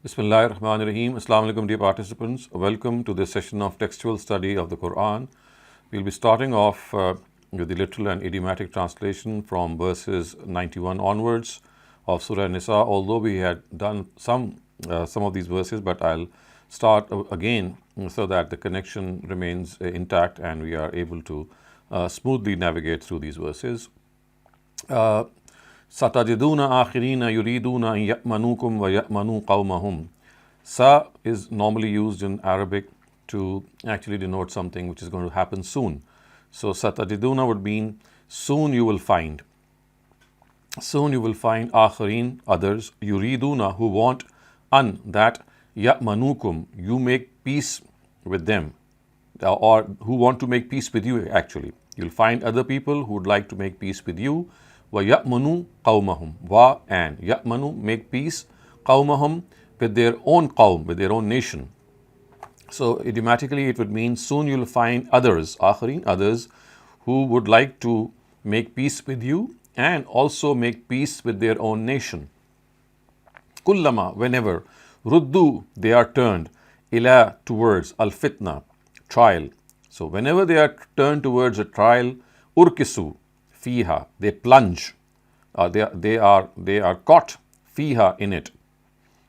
Bismillahirrahmanirrahim. Assalamu alaikum, dear participants. Welcome to this session of textual study of the Quran. We'll be starting off with the literal and idiomatic translation from verses 91 onwards of Surah Al-Nisa. Although we had done some of these verses, but I'll start again so that the connection remains intact and we are able to smoothly navigate through these verses. Satajiduna akhirina yuriduna an ya'manukum wa ya'manu qawmahum. Sa is normally used in Arabic to actually denote something which is going to happen soon. So satajiduna would mean soon you will find. Soon you will find akhirin, others, yuriduna, who want an, that, ya'manukum, you make peace with them, or who want to make peace with you actually. You'll find other people who would like to make peace with you. Wa ya'manu qawmahum. Wa and ya'manu, make peace, qawmahum, with their own qawm, with their own nation. So idiomatically it would mean soon you'll find others, akhirin, others, who would like to make peace with you and also make peace with their own nation. Kullama, whenever, ruddu, they are turned, ila, towards, al-fitna, trial. So whenever they are turned towards a trial, urkisu, fiha, they plunge, they are caught, fiha, in it.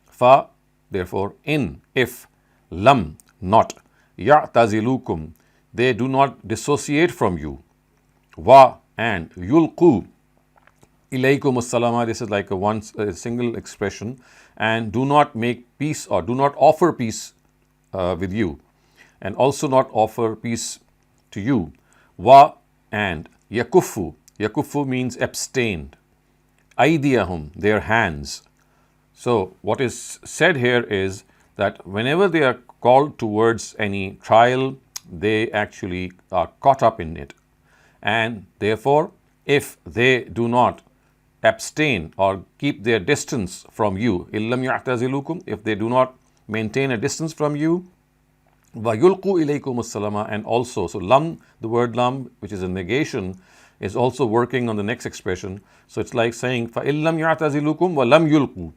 Fa, therefore, in, if, lam, not, ya'tazilukum, they do not dissociate from you. Wa, and, yulqu, ilaykum as-salama, this is like a single expression, and do not make peace or do not offer peace with you, and also not offer peace to you. Wa, and, yakuffu, yakuffu means abstained. Aydiyahum, their hands. So what is said here is that whenever they are called towards any trial, they actually are caught up in it. And therefore, if they do not abstain or keep their distance from you, illam ya'tazilukum, if they do not maintain a distance from you, wa yulqu ilaykum as-salama, and also, so lam, the word lam, which is a negation, is also working on the next expression. So it's like saying, fa illam ya'tazilukum wa lam yulqu.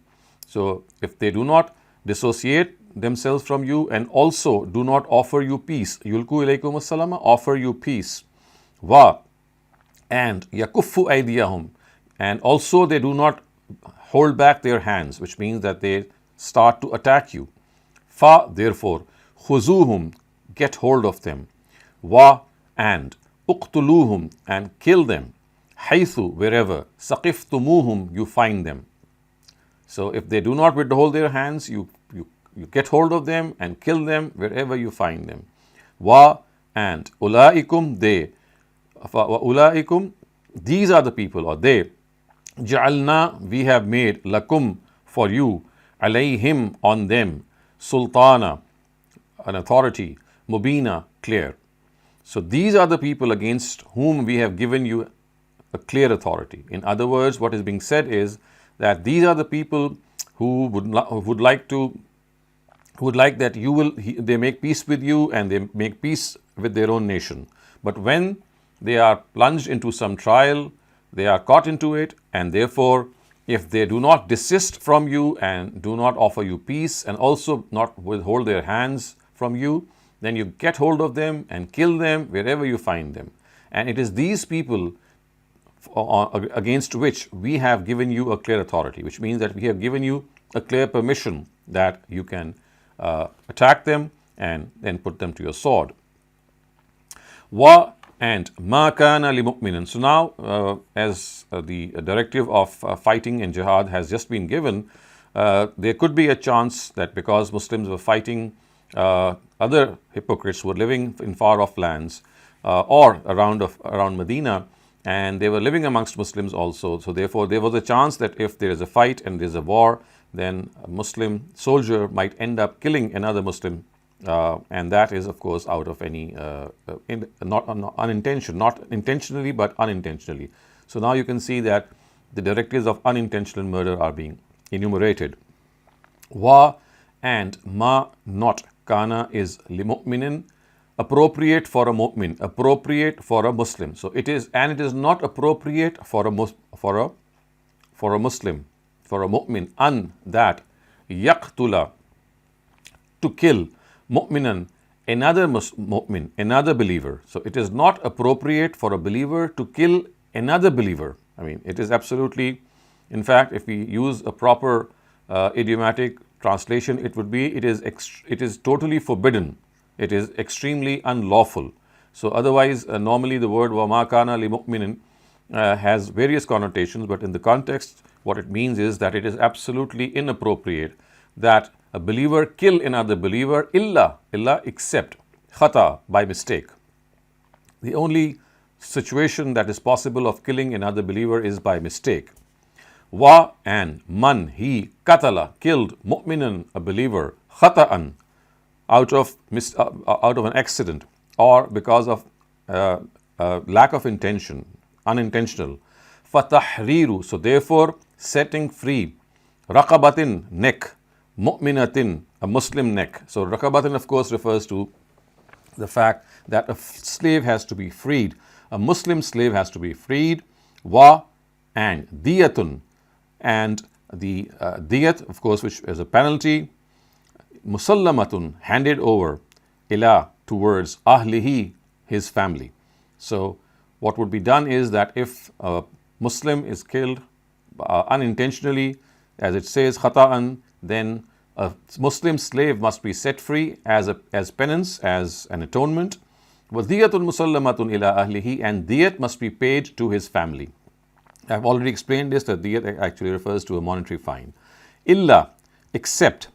So if they do not dissociate themselves from you and also do not offer you peace, yulqu ilaykum as-salama, offer you peace. Wa, and yakuffu aydiyahum, and also they do not hold back their hands, which means that they start to attack you. Fa, therefore, khuzuhum, get hold of them. Wa, and, uqtuluhum, and kill them. Haythu, wherever, saqiftumuhum, you find them. So if they do not withhold their hands, you get hold of them and kill them wherever you find them. Wa, and, ulaikum, they. Wa ulaikum, these are the people, or they. Ja'alna, we have made, lakum, for you, alayhim, on them, sultana, an authority, mubina, clear. So these are the people against whom we have given you a clear authority. In other words, what is being said is that these are the people who would like that they make peace with you and they make peace with their own nation. But when they are plunged into some trial, they are caught into it, and therefore, if they do not desist from you and do not offer you peace and also not withhold their hands from you, then you get hold of them and kill them wherever you find them. And it is these people against which we have given you a clear authority, which means that we have given you a clear permission that you can attack them and then put them to your sword. Wa, and ma kana li mu'minin. So now, as the directive of fighting in jihad has just been given, there could be a chance that because Muslims were fighting other hypocrites who were living in far off lands or around Medina, and they were living amongst Muslims also. So therefore, there was a chance that if there is a fight and there is a war, then a Muslim soldier might end up killing another Muslim. And that is, of course, out of any not intentionally, but unintentionally. So now you can see that the directives of unintentional murder are being enumerated. Wa, and, ma, not, kana is limu'minin, appropriate for a mu'min, appropriate for a Muslim. So it is, and it is not appropriate for a Muslim, for a mu'min, an, that, yaqtula, to kill, mu'minan, another mu'min, another believer. So it is not appropriate for a believer to kill another believer. I mean, it is absolutely, in fact, if we use a proper idiomatic translation, it would be, it is totally forbidden. It is extremely unlawful. So otherwise, normally the word وَمَا كَانَ لِمُؤْمِنٍ has various connotations, but in the context, what it means is that it is absolutely inappropriate that a believer kill another believer illa except khata, by mistake. The only situation that is possible of killing another believer is by mistake. Wa, and man, he, katala, killed, mu'minan, a believer, khata'an, out of an accident or because of lack of intention, unintentional. Fatahriru, so therefore setting free, raqabatin, neck, mu'minatin, a Muslim neck. So raqabatin of course refers to the fact that a slave has to be freed, a Muslim slave has to be freed. Wa, and diyatun, and the diyat of course, which is a penalty, musallamatun, handed over, ila, towards, ahlihi, his family. So what would be done is that if a Muslim is killed unintentionally, as it says khata'an, then a Muslim slave must be set free as penance, as an atonement. وَدِيَةٌ مُسَلَّمَةٌ إِلَىٰ أَهْلِهِ, and diyat must be paid to his family. I have already explained this, that diyat actually refers to a monetary fine. Illa, except,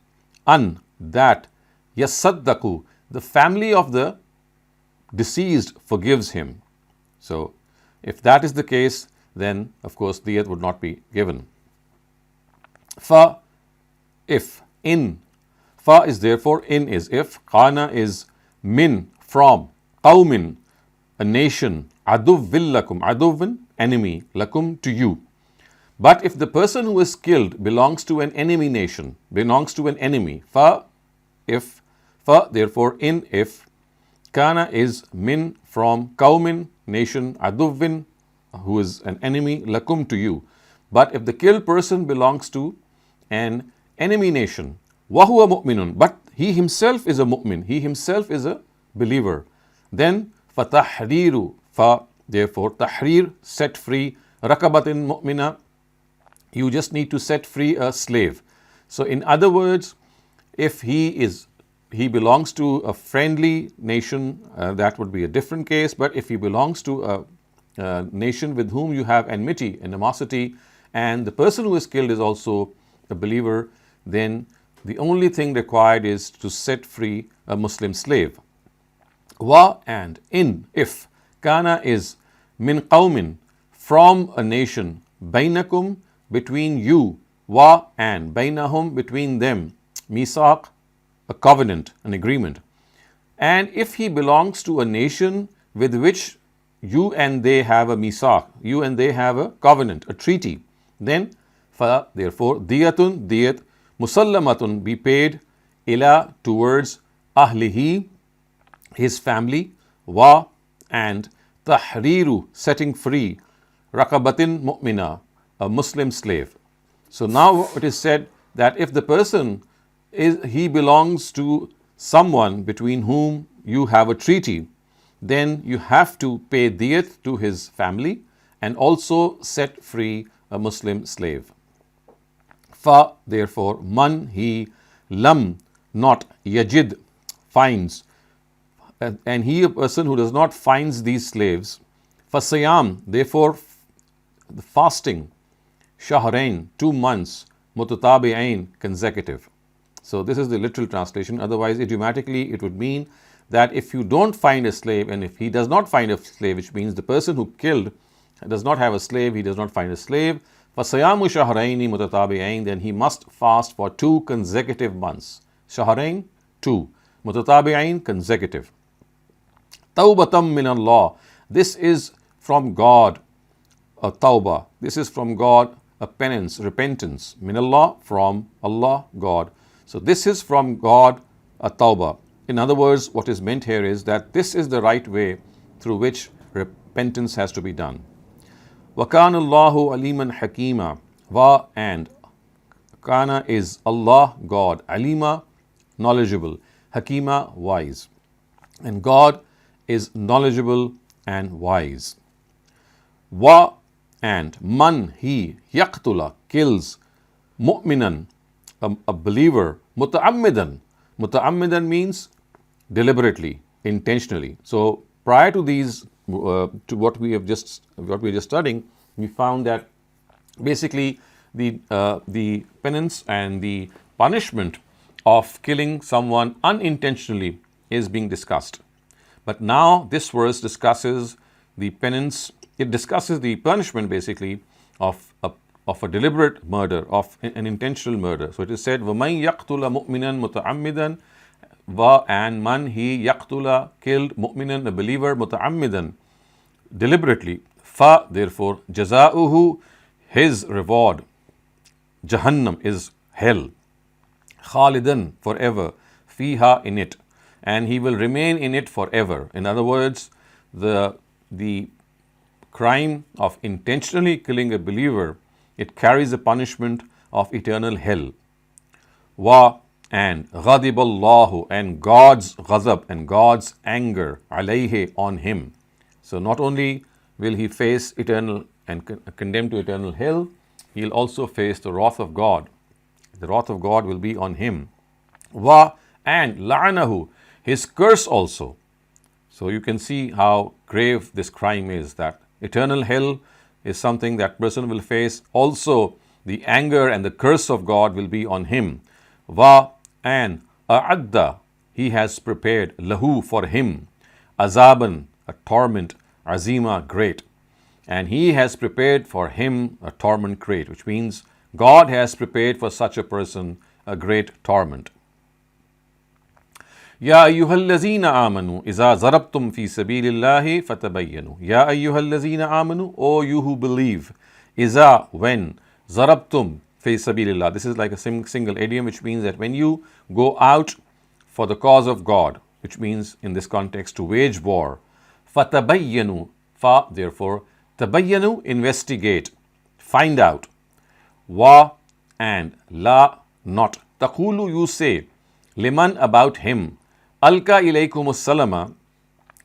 an, that, yasaddaku, the family of the deceased forgives him. So if that is the case, then of course diyat would not be given. Fa, if, in. Fa is therefore, in is if, qana is min, from, qawmin, a nation, aduvvil lakum, aduvvin, enemy, lakum, to you. But if the person who is killed belongs to an enemy nation, belongs to an enemy, fa, if, fa, therefore, in, if, kana is min, from, qawmin, nation, aduvvin, who is an enemy, lakum, to you. But if the killed person belongs to an enemy nation, wahuwa mu'minun, but he himself is a mu'min, he himself is a believer, then fatahriru, fa, therefore tahrir, set free, rakabatin mu'mina, you just need to set free a slave. So in other words, if he belongs to a friendly nation, that would be a different case. But if he belongs to a nation with whom you have enmity, animosity, and the person who is killed is also a believer, then the only thing required is to set free a Muslim slave. Wa, and, in, if, kana is min qawmin, from a nation, bainakum, between you, wa, and, bainahum, between them, misaq, a covenant, an agreement. And if he belongs to a nation with which you and they have a misaq, you and they have a covenant, a treaty, then fa, therefore, diyatun, diyat, musallamatun, be paid, ila, towards, ahlihi, his family, wa, and, tahriru, setting free, rakabatin mu'mina, a Muslim slave. So now it is said that if the person he belongs to someone between whom you have a treaty, then you have to pay diyat to his family and also set free a Muslim slave. Fa, therefore, man, he, lam, not, yajid, finds, and he, a person who does not finds these slaves, fasayam, therefore the fasting, shahrain, 2 months, mutatabi'ain, consecutive. So this is the literal translation. Otherwise, idiomatically, it would mean that if you don't find a slave, and if he does not find a slave, which means the person who killed does not have a slave, he does not find a slave, فَصَيَامُ شَهْرَيْنِ مُتَتَابِعَيْنِ, then he must fast for 2 consecutive months. Shahrain, 2. Mutatabi'ain, consecutive. Tawbatam min Allah. This is from God, a tawbah. This is from God, a penance, repentance. Min Allah, from Allah, God. So this is from God, a tawbah. In other words, what is meant here is that this is the right way through which repentance has to be done. وَكَانَ اللَّهُ عَلِيمًا حَكِيمًا. Wa, and Kana is Allah, God, Alima, knowledgeable, Hakima, wise. And God is knowledgeable and wise. Wa and man, he, yaqtula, kills, mu'minan, a believer, muta'ammidan. Muta'ammidan means deliberately, intentionally. So prior to these, to what we are just studying, we found that basically the penance and the punishment of killing someone unintentionally is being discussed. But now this verse discusses the penance. It discusses the punishment basically of a deliberate murder, of an intentional murder. So it is said, وَمَنْ يَقْتُلَ مُؤْمِنًا مُتَعَمِّدًا, and man, he, yaqtula, killed, mu'minan, a believer, muta'ammidan, deliberately. Fa, therefore, jaza'uhu, his reward, Jahannam, is hell. Khalidan, forever. Fiha, in it. And he will remain in it forever. In other words, the crime of intentionally killing a believer, it carries a punishment of eternal hell. Wa, and ghadiballahu, and God's ghazab and God's anger, alayhi, on him. So not only will he face eternal and condemned to eternal hell, he'll also face the wrath of God. The wrath of God will be on him. Wa, and la'anahu, his curse also. So you can see how grave this crime is, that eternal hell is something that person will face. Also, the anger and the curse of God will be on him. Wa, and a'adda, he has prepared, lahu, for him, azaban, a torment, azima, great. And he has prepared for him a torment great, which means God has prepared for such a person a great torment. Ya ayyuhallazina amanu, iza zarabtum fi sabilillahi fatabayyanu. Ya ayyuhallazina amanu, O you who believe, iza, when, zarabtum fi sabilillah. This is like a single idiom, which means that when you go out for the cause of God, which means in this context to wage war, fatabayyanu, fa, therefore, tabayyanu, investigate, find out. Wa, and la, not. Taqulu, you say, liman, about him, alka ilaykumus salama,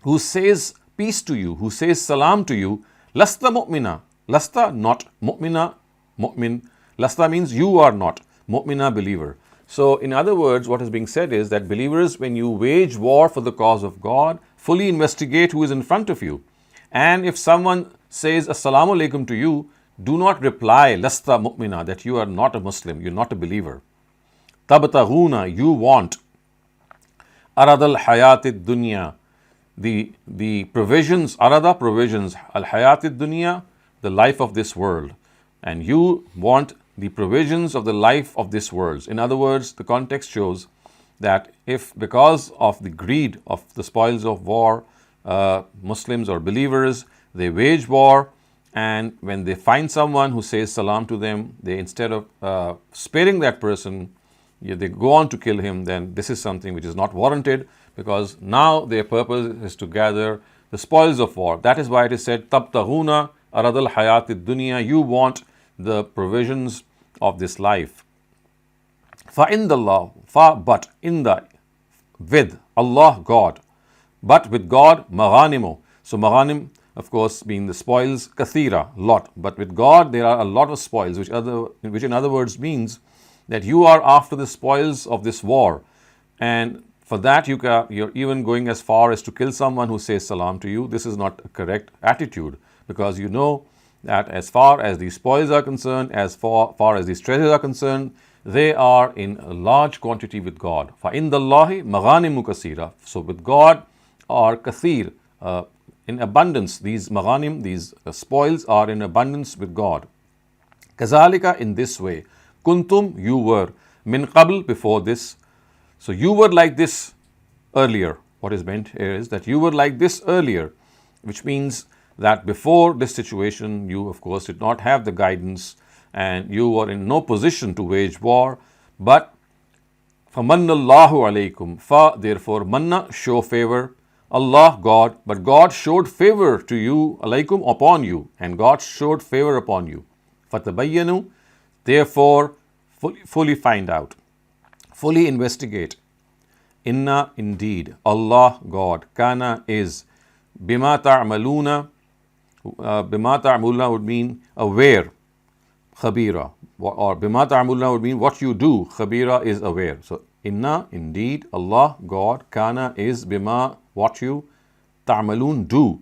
who says peace to you, who says salam to you, lasta mu'mina, lasta, not, mu'mina, mu'min, lasta means you are not, mu'mina, believer. So in other words, what is being said is that believers, when you wage war for the cause of God, fully investigate who is in front of you. And if someone says assalamu alaikum to you, do not reply lasta mu'mina, that you are not a Muslim, you're not a believer. Tabtaghuna, you want, aradal hayatid dunya, the provisions, arada, provisions, al hayatid dunya, the life of this world. And you want the provisions of the life of this world. In other words, the context shows that if because of the greed of the spoils of war, Muslims or believers, they wage war, and when they find someone who says salam to them, they, instead of sparing that person, they go on to kill him, then this is something which is not warranted, because now their purpose is to gather the spoils of war. That is why it is said, tabtaghuna aradal hayatid dunya, you want the provisions of this life. Fa indallah, fa, but, in the, with, Allah, God, but with God, maghanimu. So maghanim, of course, being the spoils, kathira, lot. But with God, there are a lot of spoils, which in other words means that you are after the spoils of this war. And for that, you're even going as far as to kill someone who says salam to you. This is not a correct attitude, because you know that as far as these spoils are concerned, as far as these treasures are concerned, they are in a large quantity with God. Fa indallahi maghanimu kasira. So with God are kathir, in abundance. These maghanim, these spoils are in abundance with God. Kazalika, in this way. Kuntum, you were. Min qabl, before this. So you were like this earlier. What is meant here is that you were like this earlier, which means that before this situation, you of course did not have the guidance and you were in no position to wage war. But فَمَنَّ اللَّهُ عَلَيْكُمْ, fa, therefore, manna, show favor, Allah, God, but God showed favor to you, alaykum, upon you, and God showed favor upon you. فَتَبَيَّنُوا, therefore, fully find out, fully investigate. Inna, indeed, Allah, God, kana, is, bima ta'maluna, bima ta'maluna would mean aware, khabira, or bima ta'maluna would mean what you do, khabira is aware. So inna, indeed, Allah, God, kana, is, bima, what you, ta'malun, do,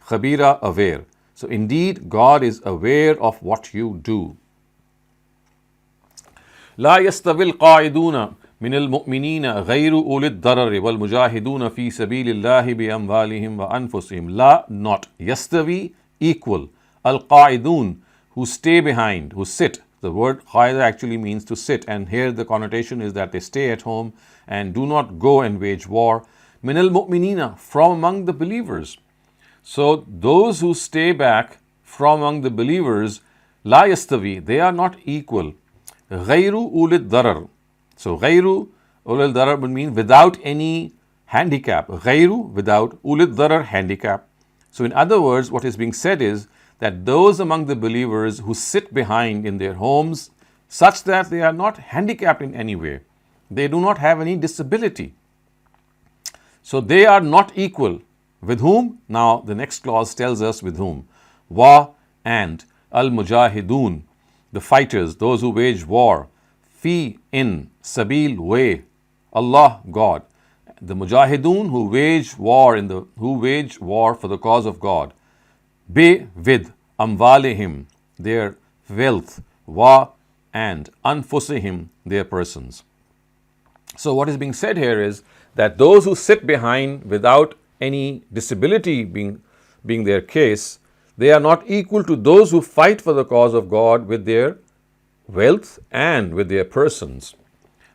khabira, aware. So indeed, God is aware of what you do. لا يستوي القاعدون من المؤمنين غير أولي الضرر والمجاهدون في سبيل الله بأموالهم وأنفسهم. لا, not. يستوي, equal. القاعدون, who stay behind, who sit. The word qaida actually means to sit, and here the connotation is that they stay at home and do not go and wage war. من المؤمنين, from among the believers. So those who stay back from among the believers, لا يستوي, they are not equal. غير أولي الضرر. So غير أولي الضرر would mean without any handicap. غير, without, أولي الضرر, handicap. So in other words, what is being said is that those among the believers who sit behind in their homes such that they are not handicapped in any way, they do not have any disability, so they are not equal. With whom? Now the next clause tells us with whom. Wa, and, al-mujahidun, the fighters, those who wage war, fi, in, sabil, way, Allah, God. The mujahidun who wage war for the cause of God. Be, with, amwalihim, their wealth, wa, and, anfusihim, their persons. So what is being said here is that those who sit behind without any disability being their case, they are not equal to those who fight for the cause of God with their wealth and with their persons.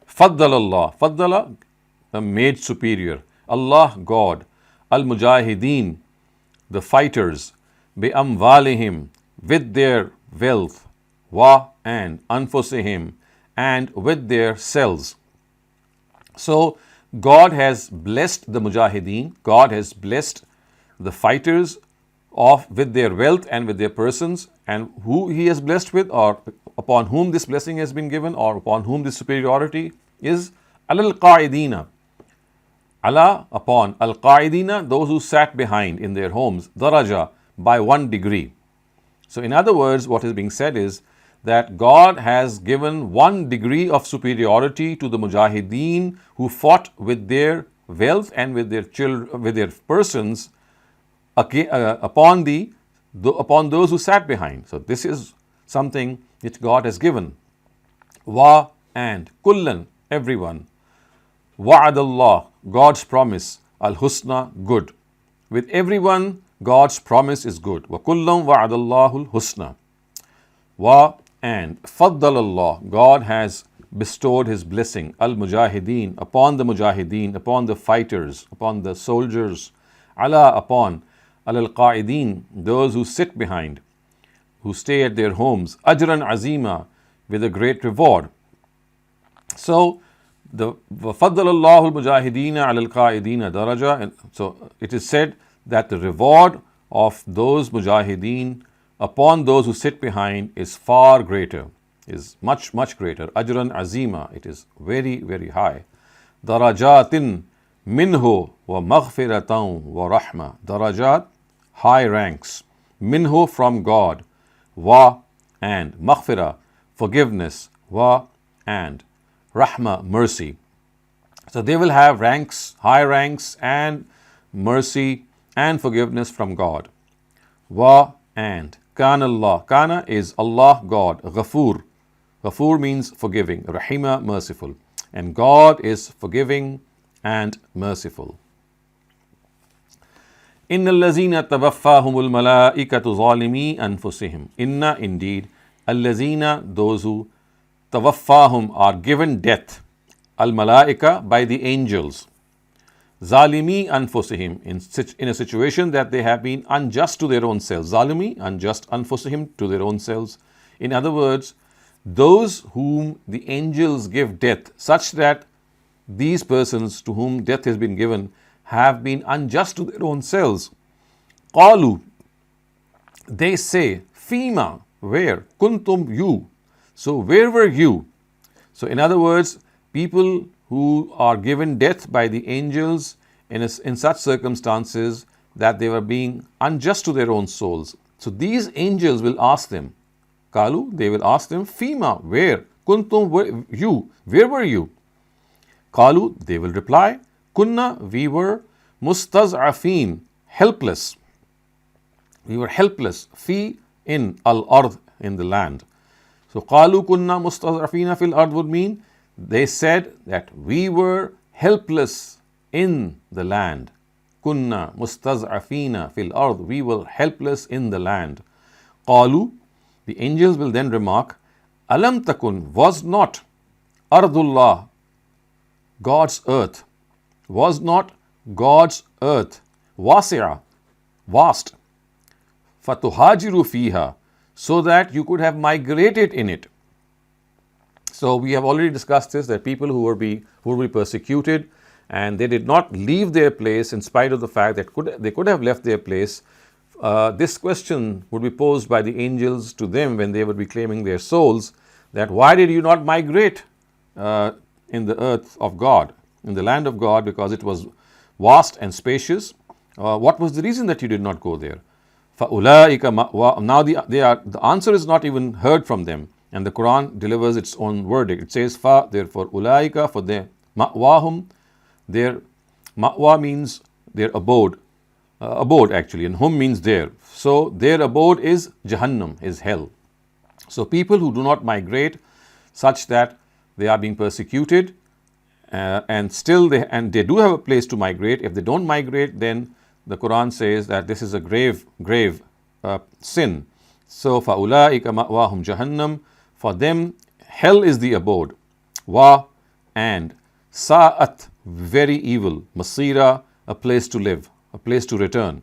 Faddal Allah, faddala, made superior. Allah, God. Al-Mujahideen, the fighters. Bi amwalihim, with their wealth. Wa, and, anfusihim, and with their selves. So God has blessed the Mujahideen, God has blessed the fighters with their wealth and with their persons, and who He has blessed with, or upon whom this blessing has been given, or upon whom this superiority is, al-qa'idina. Allah, upon, al-qa'idina, those who sat behind in their homes, daraja, by 1 degree. So in other words, what is being said is that God has given 1 degree of superiority to the Mujahideen who fought with their wealth and with their children, with their persons, upon those who sat behind. So this is something which God has given. Wa, and, kullan, everyone. Wa'adallah, God's promise, al-husna, good. With everyone, God's promise is good. Wa kullan wa'adallahu al-husna. Wa, and, faddalallah, God has bestowed His blessing, al-mujahideen, upon the mujahideen, upon the fighters, upon the soldiers, ala, upon, al-qa'ideen, those who sit behind, who stay at their homes, ajran azima, with a great reward. So the faddalallahu al-mujahideen al-qa'ideen daraja, and so it is said that the reward of those mujahideen upon those who sit behind is far greater, is much, much greater. Ajran azima, it is very, very high. Darajatin minhu wa maghfiratan wa rahma. Darajat, high ranks. Minhu, from God. Wa, and, maghfirah, forgiveness. Wa, and, rahma, mercy. So they will have ranks, high ranks, and mercy and forgiveness from God. Wa, and, Kana Allah. Kana is Allah, God. Ghafoor. Ghafoor means forgiving. Rahima, merciful. And God is forgiving and merciful. Inna allazina tawaffahumul malaikatu zalimi anfusihim. Inna, indeed, allazina, those who tawaffahum, are given death, al malaika, by the angels, zalimi anfusihim, in a situation that they have been unjust to their own selves. Zalimi, unjust, anfusihim, to their own selves. In other words, those whom the angels give death, such that these persons to whom death has been given have been unjust to their own selves. Qalu, they say, Fima, where? Kuntum, you. So where were you? So in other words, people who are given death by the angels in such circumstances that they were being unjust to their own souls. So these angels will ask them, Kalu, they will ask them, Fima, where? Kuntum, where were you? Kalu, they will reply, Kunna, we were mustaz'afin, helpless. We were helpless. Fi, in al-ard, in the land. So Qalu kunna mustaz'afina fil ard would mean they said that we were helpless in the land. Kunna mustaz'afina fil ard, we were helpless in the land. Qalu, the angels will then remark, Alam takun, was not ardullah, God's earth, was not God's earth, wasi'a, vast, fatuhajiru fiha, so that you could have migrated in it. So we have already discussed this, that people who will be persecuted and they did not leave their place in spite of the fact that they could have left their place. This question would be posed by the angels to them when they would be claiming their souls, that why did you not migrate in the earth of God, in the land of God, because it was vast and spacious? What was the reason that you did not go there? Now the answer is not even heard from them, and the Quran delivers its own verdict. It says, Fa, therefore, ulaika, for their ma'wahum, their ma'wa means their abode actually, and hum means there. So their abode is Jahannam, is hell. So people who do not migrate, such that they are being persecuted, and they do have a place to migrate. If they don't migrate, then the Quran says that this is a grave sin. So فَأُولَٰئِكَ مَأْوَاهُمْ جَهَنَّمْ, for them hell is the abode. Wa, and sa'at, very evil. Masira, a place to live, a place to return.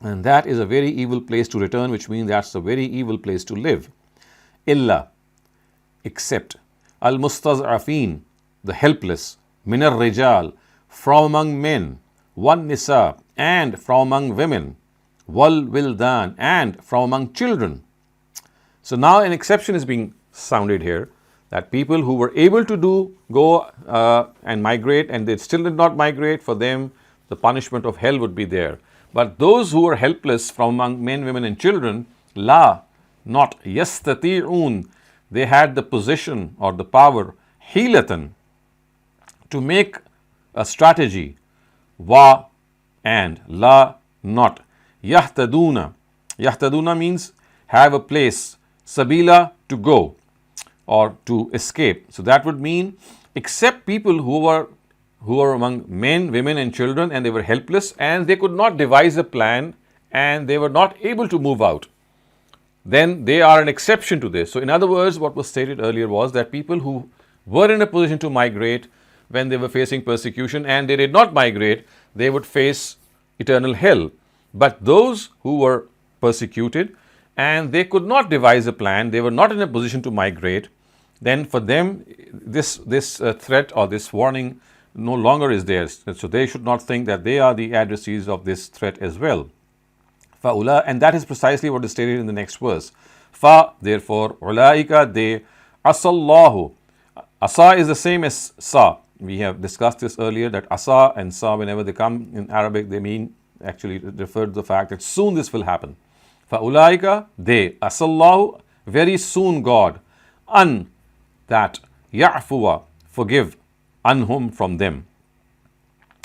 And that is a very evil place to return, which means that's a very evil place to live. Illa, except. Al-Mustaz'afin, the helpless. Minar Rijal, from among men. Wan Nisa, and from among women. Wal Wildan, and from among children. So now an exception is being sounded here, that people who were able to go and migrate, and they still did not migrate, for them the punishment of hell would be there. But those who were helpless from among men, women and children, la, not yastati'un, they had the position or the power, hilatan, to make a strategy, wa, and la, not. Yahtaduna means have a place, sabila, to go or to escape. So that would mean except people who were among men, women and children, and they were helpless and they could not devise a plan and they were not able to move out, then they are an exception to this. So in other words, what was stated earlier was that people who were in a position to migrate when they were facing persecution and they did not migrate, they would face eternal hell. But those who were persecuted and they could not devise a plan, they were not in a position to migrate, then for them this threat or this warning no longer is theirs. So they should not think that they are the addressees of this threat as well. Fa'ula, and that is precisely what is stated in the next verse. Fa, therefore, ulaika, they, asallahu. Asa is the same as sa. We have discussed this earlier, that asa and sa, whenever they come in Arabic, they mean, actually refer to the fact that soon this will happen. Fa'ulaika, they, asallahu, very soon God, an, that, ya'fuwa, forgive, anhum, from them.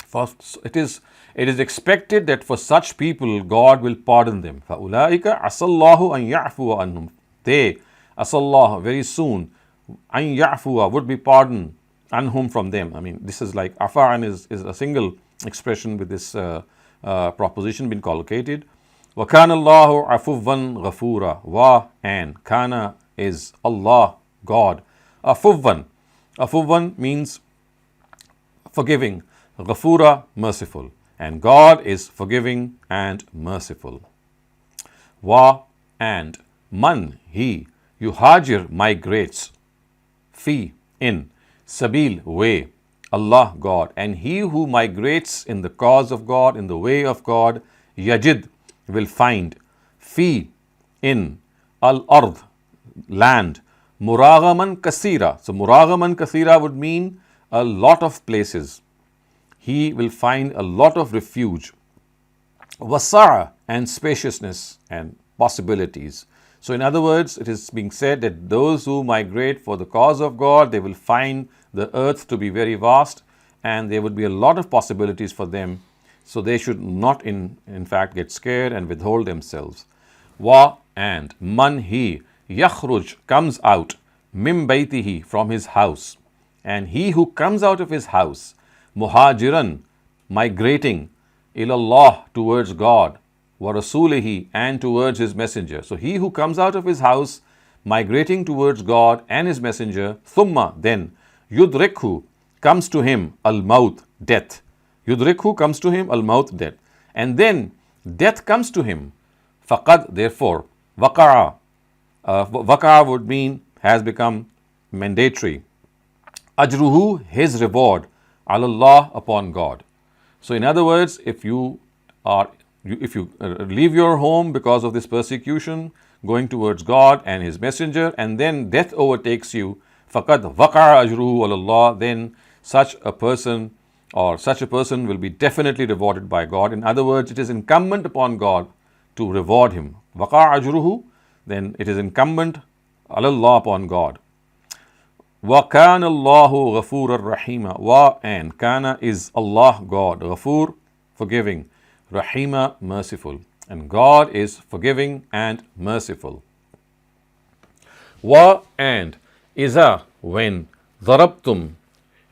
First, it is expected that for such people God will pardon them. فَأُولَٰئِكَ عَسَى اللَّهُ أَن يَعْفُوَ عَنْهُمْ. They, asallah, very soon, an ya'fuwa, would be pardoned, anhum, from them. I mean, this is like afa'an is a single expression with this proposition being collocated. وَكَانَ اللَّهُ عَفُوًّا غَفُورًا. Wa, and kana is Allah, God. Afuwan means forgiving. Ghafura, merciful. And God is forgiving and merciful. Wa, and man, he, yuhajir, migrates. Fi, in. Sabil, way. Allah, God. And he who migrates in the cause of God, in the way of God, yajid, will find. Fi, in. Al-ard, land. Muragaman kasira. So muragaman kasira would mean a lot of places. He will find a lot of refuge. Wasa'a, and spaciousness and possibilities. So in other words, it is being said that those who migrate for the cause of God, they will find the earth to be very vast and there would be a lot of possibilities for them. So they should not in fact get scared and withhold themselves. Wa, and man he yakhruj, comes out, mim baytihi, from his house. And he who comes out of his house, muhajiran, migrating, ilallah, towards God, wa rasulihi, and towards his messenger. So he who comes out of his house migrating towards God and his messenger, thumma, then, yudrikhu, comes to him, al-maut, death. Yudrikhu, comes to him, al-maut, death. And then death comes to him. Faqad, therefore, waqa'a. Waqa'a would mean has become mandatory. Ajruhu, his reward, alallah, upon God. So in other words, if you leave your home because of this persecution, going towards God and his messenger, and then death overtakes you, faqad waqa'a ajruhu alallah, then such a person will be definitely rewarded by God. In other words, it is incumbent upon God to reward him. Waqa'a ajruhu, then it is incumbent alallah, upon God. Wa kana Allahu ghafooran rahima. Wa, and kana is Allah, God, ghafoor, forgiving, rahima, merciful. And God is forgiving and merciful. Wa, and iza, when, darabtum,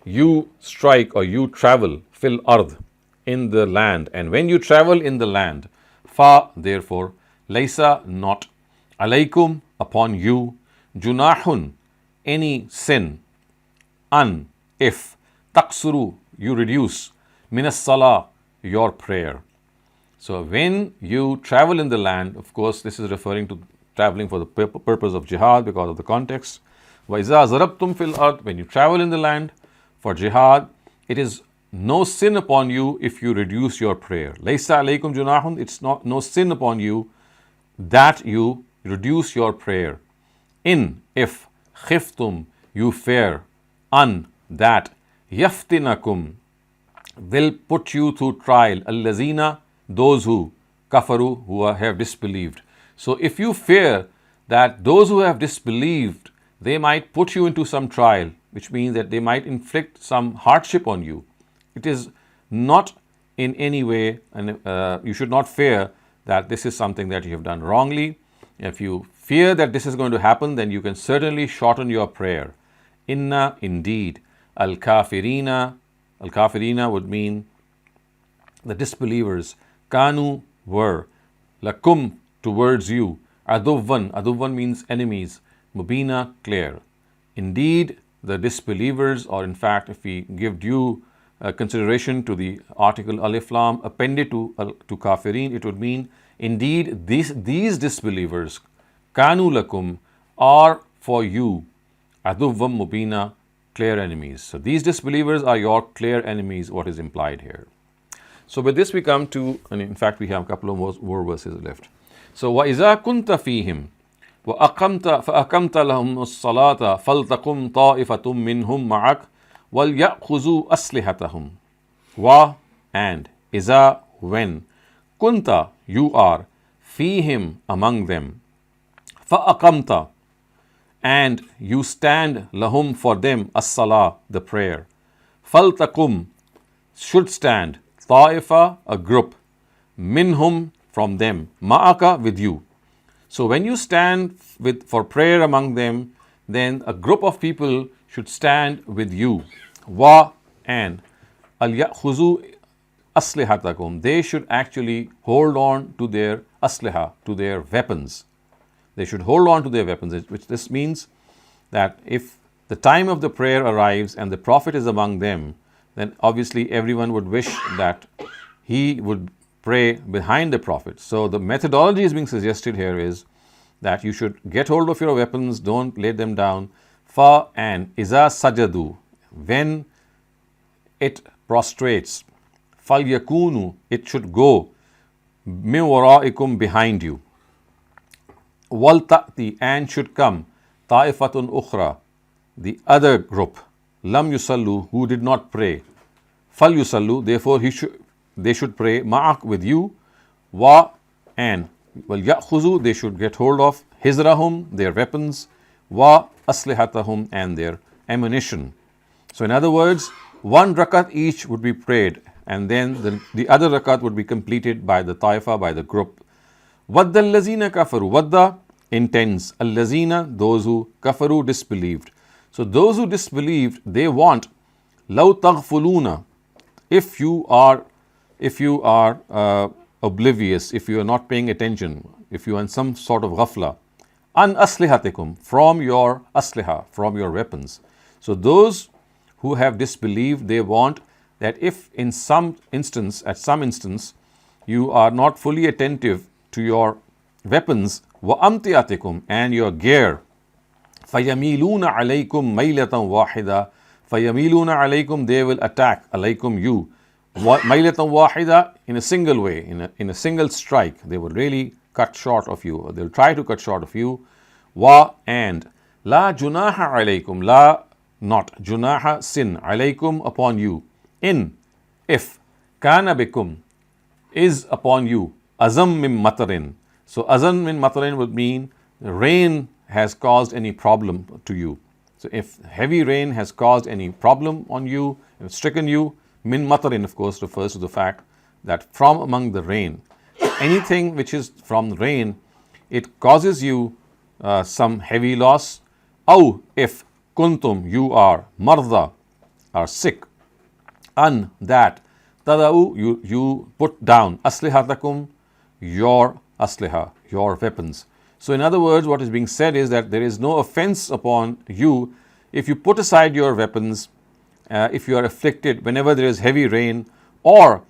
you strike or you travel, fil ard, in the land. And when you travel in the land, fa, therefore, laysa, not, alaykum, upon you, junahun, any sin, an, if, taksuru, you reduce, minas salah, your prayer. So when you travel in the land, of course this is referring to traveling for the purpose of jihad because of the context. Wa iza zarabtum fil ard, when you travel in the land for jihad, it is no sin upon you if you reduce your prayer. Laysa alaykum junahun, it's no sin upon you that you reduce your prayer. In, if, khiftum, you fear, an, that, yaftinakum, will put you through trial, allazina, those who, kafaru, who have disbelieved. So if you fear that those who have disbelieved, they might put you into some trial, which means that they might inflict some hardship on you, it is not in any way, and you should not fear that this is something that you have done wrongly. If you fear that this is going to happen, then you can certainly shorten your prayer. Inna, indeed, al-kafirina would mean the disbelievers, kanu, were, lakum, towards you, aduvvan means enemies, mubina, clear. Indeed, the disbelievers, or in fact, if we give due consideration to the article alif lam appended to kafirin, it would mean indeed these disbelievers, kanu lakum, are for you, aduvvam mubina, clear enemies. So these disbelievers are your clear enemies, what is implied here. So with this we come to, and in fact we have a couple of more verses left. So wa iza kunta fihim wa aqamta lahum as-salata faltaqum ta'ifatum minhum ma'ak wal ya'khuzu aslihatahum. Wa, and, iza, when, kunta, you are, fihim, among them, fa'aqamta, and you stand, lahum, for them, as-salah, the prayer, faltaqum, should stand, ta'ifa, a group, minhum, from them, ma'aka, with you. So when you stand for prayer among them, then a group of people should stand with you. Wa, and, al-ya'khuzu aslihatakum, they should actually hold on to their asliha, to their weapons. They should hold on to their weapons, which this means that if the time of the prayer arrives and the Prophet is among them, then obviously everyone would wish that he would pray behind the Prophet. So the methodology is being suggested here is that you should get hold of your weapons, don't lay them down. Fa, and, iza sajadu, when it prostrates, fal yakunu, it should go, min waraikum, behind you, wal ta'ti, and should come, طائفة أخرى, the other group, lam yusallu, who did not pray, fal yusallu, therefore they should pray, ma'ak, with you, wa, and wal ya'khuzu, they should get hold of, hizrahum, their weapons, wa aslihatahum, and their ammunition. So in other words, one rakat each would be prayed, and then the other rakat would be completed by the taifa, by the group. Wadda allazina kafaru, wadda intends, allazina, those who kafaru, disbelieved. So those who disbelieved, they want, law taghfuluna, if you are oblivious, if you are not paying attention, if you are in some sort of ghafla, an aslihatikum, from your asliha, from your weapons. So those who have disbelieved, they want that if in some instance, at some instance, you are not fully attentive to your weapons, wa amtiatikum, and your gear, fayamiluna alaykum maylatan wahida, fayamiluna alaykum, they will attack alaykum, you, maylatan wahida, in a single way, in a single strike. They will really cut short of you, or they'll try to cut short of you. Wa, and la junaha alaykum, la, not, junaha, sin, alaykum, upon you, in, if, kana bikum, is upon you, azam min matarin. So azam min matarin would mean rain has caused any problem to you. So if heavy rain has caused any problem on you, stricken you, min matarin, of course, refers to the fact that from among the rain, anything which is from rain, it causes you some heavy loss. Aw, if kuntum, you are marda, are sick, an, that, tada'u, you put down, aslihatakum, your asliha, your weapons. So in other words, what is being said is that there is no offense upon you if you put aside your weapons, if you are afflicted whenever there is heavy rain, or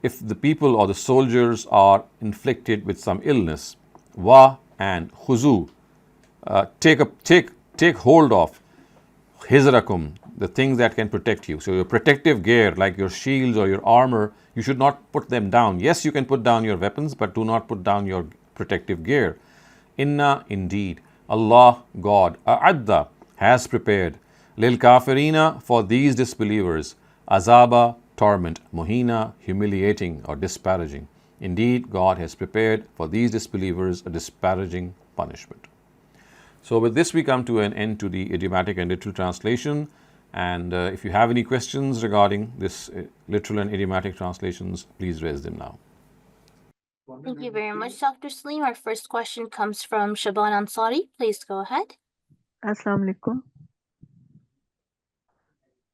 if the people or the soldiers are inflicted with some illness. Wa, and khuzu, take hold of, hizrakum, the things that can protect you. So your protective gear, like your shields or your armor, you should not put them down. Yes, you can put down your weapons, but do not put down your protective gear. Inna, indeed, Allah, God, a'adda, has prepared, lil kafirina, for these disbelievers, azaba, torment, muhina, humiliating or disparaging. Indeed, God has prepared for these disbelievers a disparaging punishment. So with this, we come to an end to the idiomatic and literal translation. And if you have any questions regarding this literal and idiomatic translations, please raise them now. Thank you very much, Dr. Saleem. Our first question comes from Shaban Ansari. Please go ahead. Assalamu alaikum.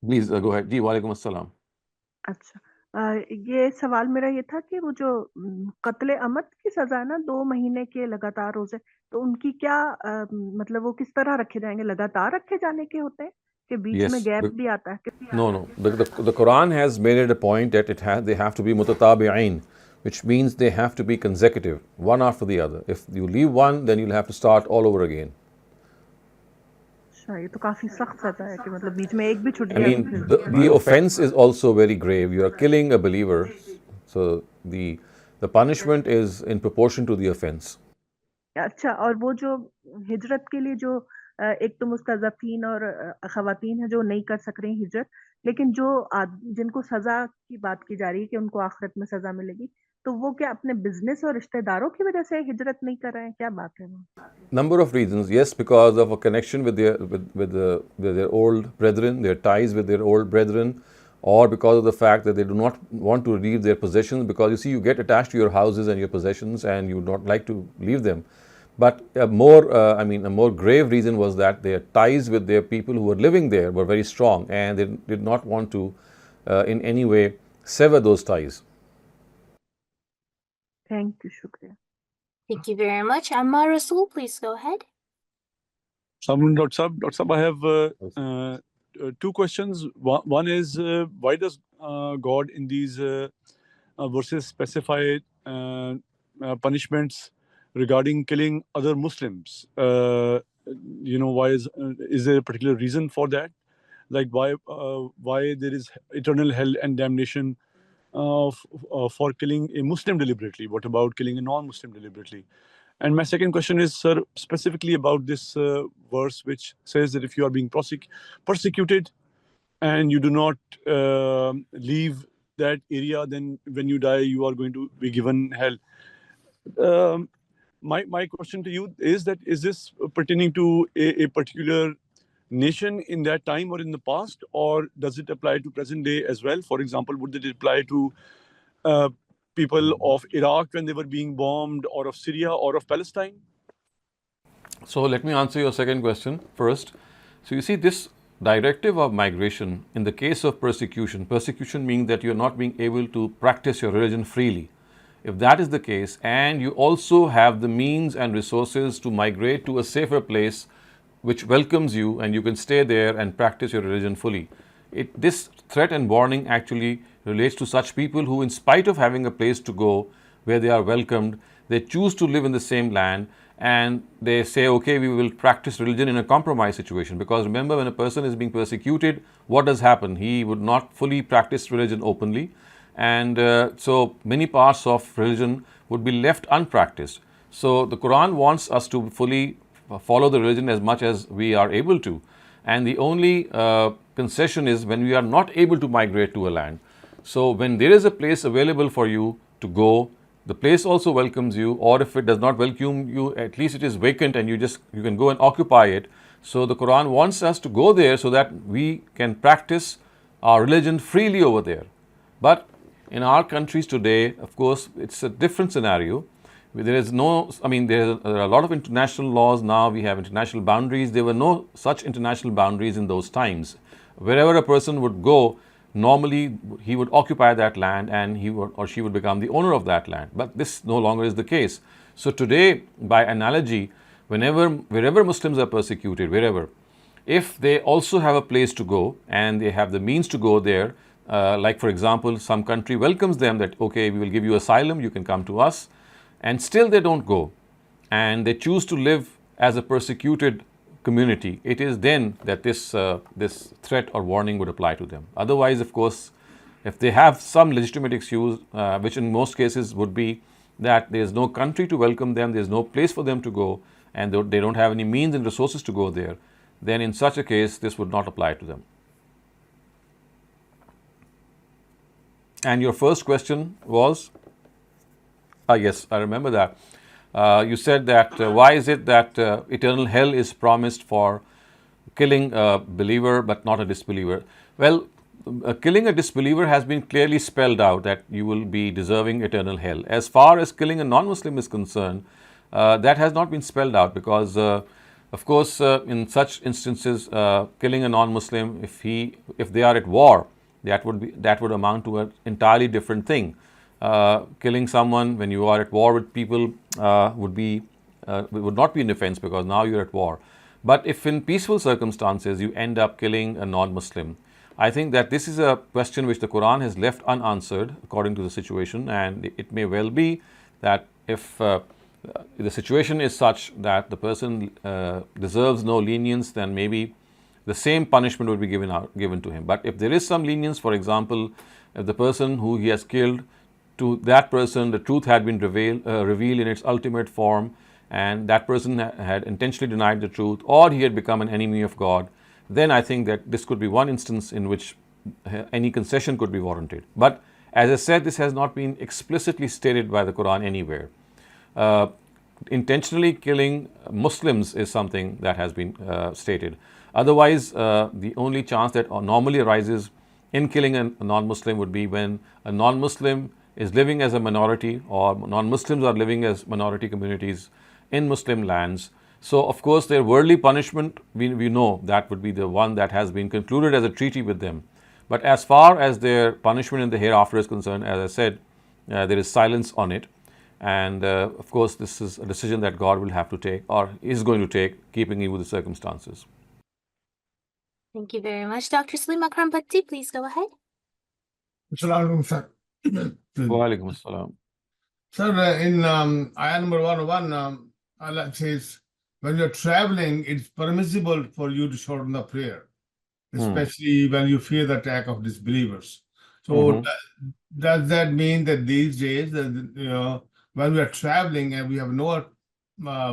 Please go ahead. Ji, walaikum assalam. अच्छा ये सवाल मेरा ये था कि वो जो कत्ले अमद की सजा है ना 2 महीने के लगातार रोजे, तो उनकी क्या मतलब वो किस तरह रखे जाएंगे? लगातार रखे जाने के होते हैं कि बीच में गैप भी आता है? No. The Quran has made it a point that they have to be mutatabi'in, which means they have to be consecutive, one after the other. If you leave one, then you'll have to start all over again. ये तो काफी सख्त सजा है कि मतलब बीच में एक भी छूट I गया mean, the offense is also very grave. You are killing a believer, so the punishment is in proportion to the offense. अच्छा, और वो जो हिजरत के लिए जो एक तो मुस्तज़फ़ीन और ख़वातीन हैं जो नहीं कर सक रही हिजरत, लेकिन जो जिनको सज़ा की बात की जा रही है कि उनको आखिरत में सज़ा मिलेगी, तो वो क्या अपने बिजनेस और रिश्तेदारों की वजह से हिजरत नहीं कर रहे हैं? क्या बात है वो? Number of reasons. Yes, because of a connection with their old brethren, their ties with their old brethren, or because of the fact that they do not want to leave their possessions, because you see, you get attached to your houses and your possessions and you don't like to leave them. But a more grave reason was that their ties with their people who were living there were very strong, and they did not want to in any way sever those ties. Thank you, shukriya. Thank you very much. Ammar Rasul, please go ahead. Dr. Sab, I have two questions. One is, why does God in these verses specify punishments regarding killing other Muslims? Why is there a particular reason for that? Like why there is eternal hell and damnation for killing a Muslim deliberately? What about killing a non-Muslim deliberately? And my second question is, sir, specifically about this verse which says that if you are being persecuted and you do not leave that area, then when you die, you are going to be given hell. My question to you is that, is this pertaining to a particular nation in that time or in the past, or does it apply to present day as well? For example, would it apply to people of Iraq when they were being bombed, or of Syria, or of Palestine? So let me answer your second question first. So you see, this directive of migration in the case of persecution means that you're not being able to practice your religion freely. If that is the case, and you also have the means and resources to migrate to a safer place which welcomes you and you can stay there and practice your religion fully, this threat and warning actually relates to such people who, in spite of having a place to go where they are welcomed, they choose to live in the same land, and they say, okay, we will practice religion in a compromise situation. Because remember, when a person is being persecuted, what does happen? He would not fully practice religion openly, and so many parts of religion would be left unpracticed. So the Quran wants us to fully follow the religion as much as we are able to, and the only concession is when we are not able to migrate to a land. So when there is a place available for you to go, the place also welcomes you, or if it does not welcome you, at least it is vacant and you can go and occupy it. So the Quran wants us to go there so that we can practice our religion freely over there. But in our countries today, of course, it's a different scenario. There are a lot of international laws now. We have international boundaries. There were no such international boundaries in those times. Wherever a person would go, normally he would occupy that land and he or she would become the owner of that land. But this no longer is the case. So today, by analogy, wherever Muslims are persecuted, if they also have a place to go and they have the means to go there, like for example, some country welcomes them that, okay, we will give you asylum, you can come to us, and still they don't go, and they choose to live as a persecuted community, it is then that this threat or warning would apply to them. Otherwise, of course, if they have some legitimate excuse, which in most cases would be that there is no country to welcome them, there is no place for them to go, and they don't have any means and resources to go there, then in such a case, this would not apply to them. And your first question was? Yes, I remember that. You said that why is it that eternal hell is promised for killing a believer but not a disbeliever? Well, killing a disbeliever has been clearly spelled out that you will be deserving eternal hell. As far as killing a non-Muslim is concerned, that has not been spelled out because, of course, in such instances, killing a non-Muslim, if they are at war, that would amount to an entirely different thing. Killing someone when you are at war with people would not be an offense because now you're at war. But if in peaceful circumstances you end up killing a non-Muslim, I think that this is a question which the Quran has left unanswered according to the situation, and it may well be that if the situation is such that the person deserves no lenience, then maybe the same punishment would be given to him. But if there is some lenience, for example, if the person who he has killed, to that person the truth had been revealed in its ultimate form, and that person had intentionally denied the truth, or he had become an enemy of God, then I think that this could be one instance in which any concession could be warranted. But as I said, this has not been explicitly stated by the Quran anywhere. Intentionally killing Muslims is something that has been stated. Otherwise, the only chance that normally arises in killing a non-Muslim would be when a non-Muslim is living as a minority, or non-Muslims are living as minority communities in Muslim lands. So, of course, their worldly punishment, we know that would be the one that has been concluded as a treaty with them. But as far as their punishment in the hereafter is concerned, as I said, there is silence on it. And of course, this is a decision that God will have to take, or is going to take, keeping in with the circumstances. Thank you very much. Dr. Saleem Akram Bhatti, please go ahead. Assalamu alaikum, sir. Wa alaikum assalam. Sir, in ayah number 101, Allah says, when you're traveling, it's permissible for you to shorten the prayer, especially when you fear the attack of disbelievers. So does that mean that these days, when we are traveling and we have no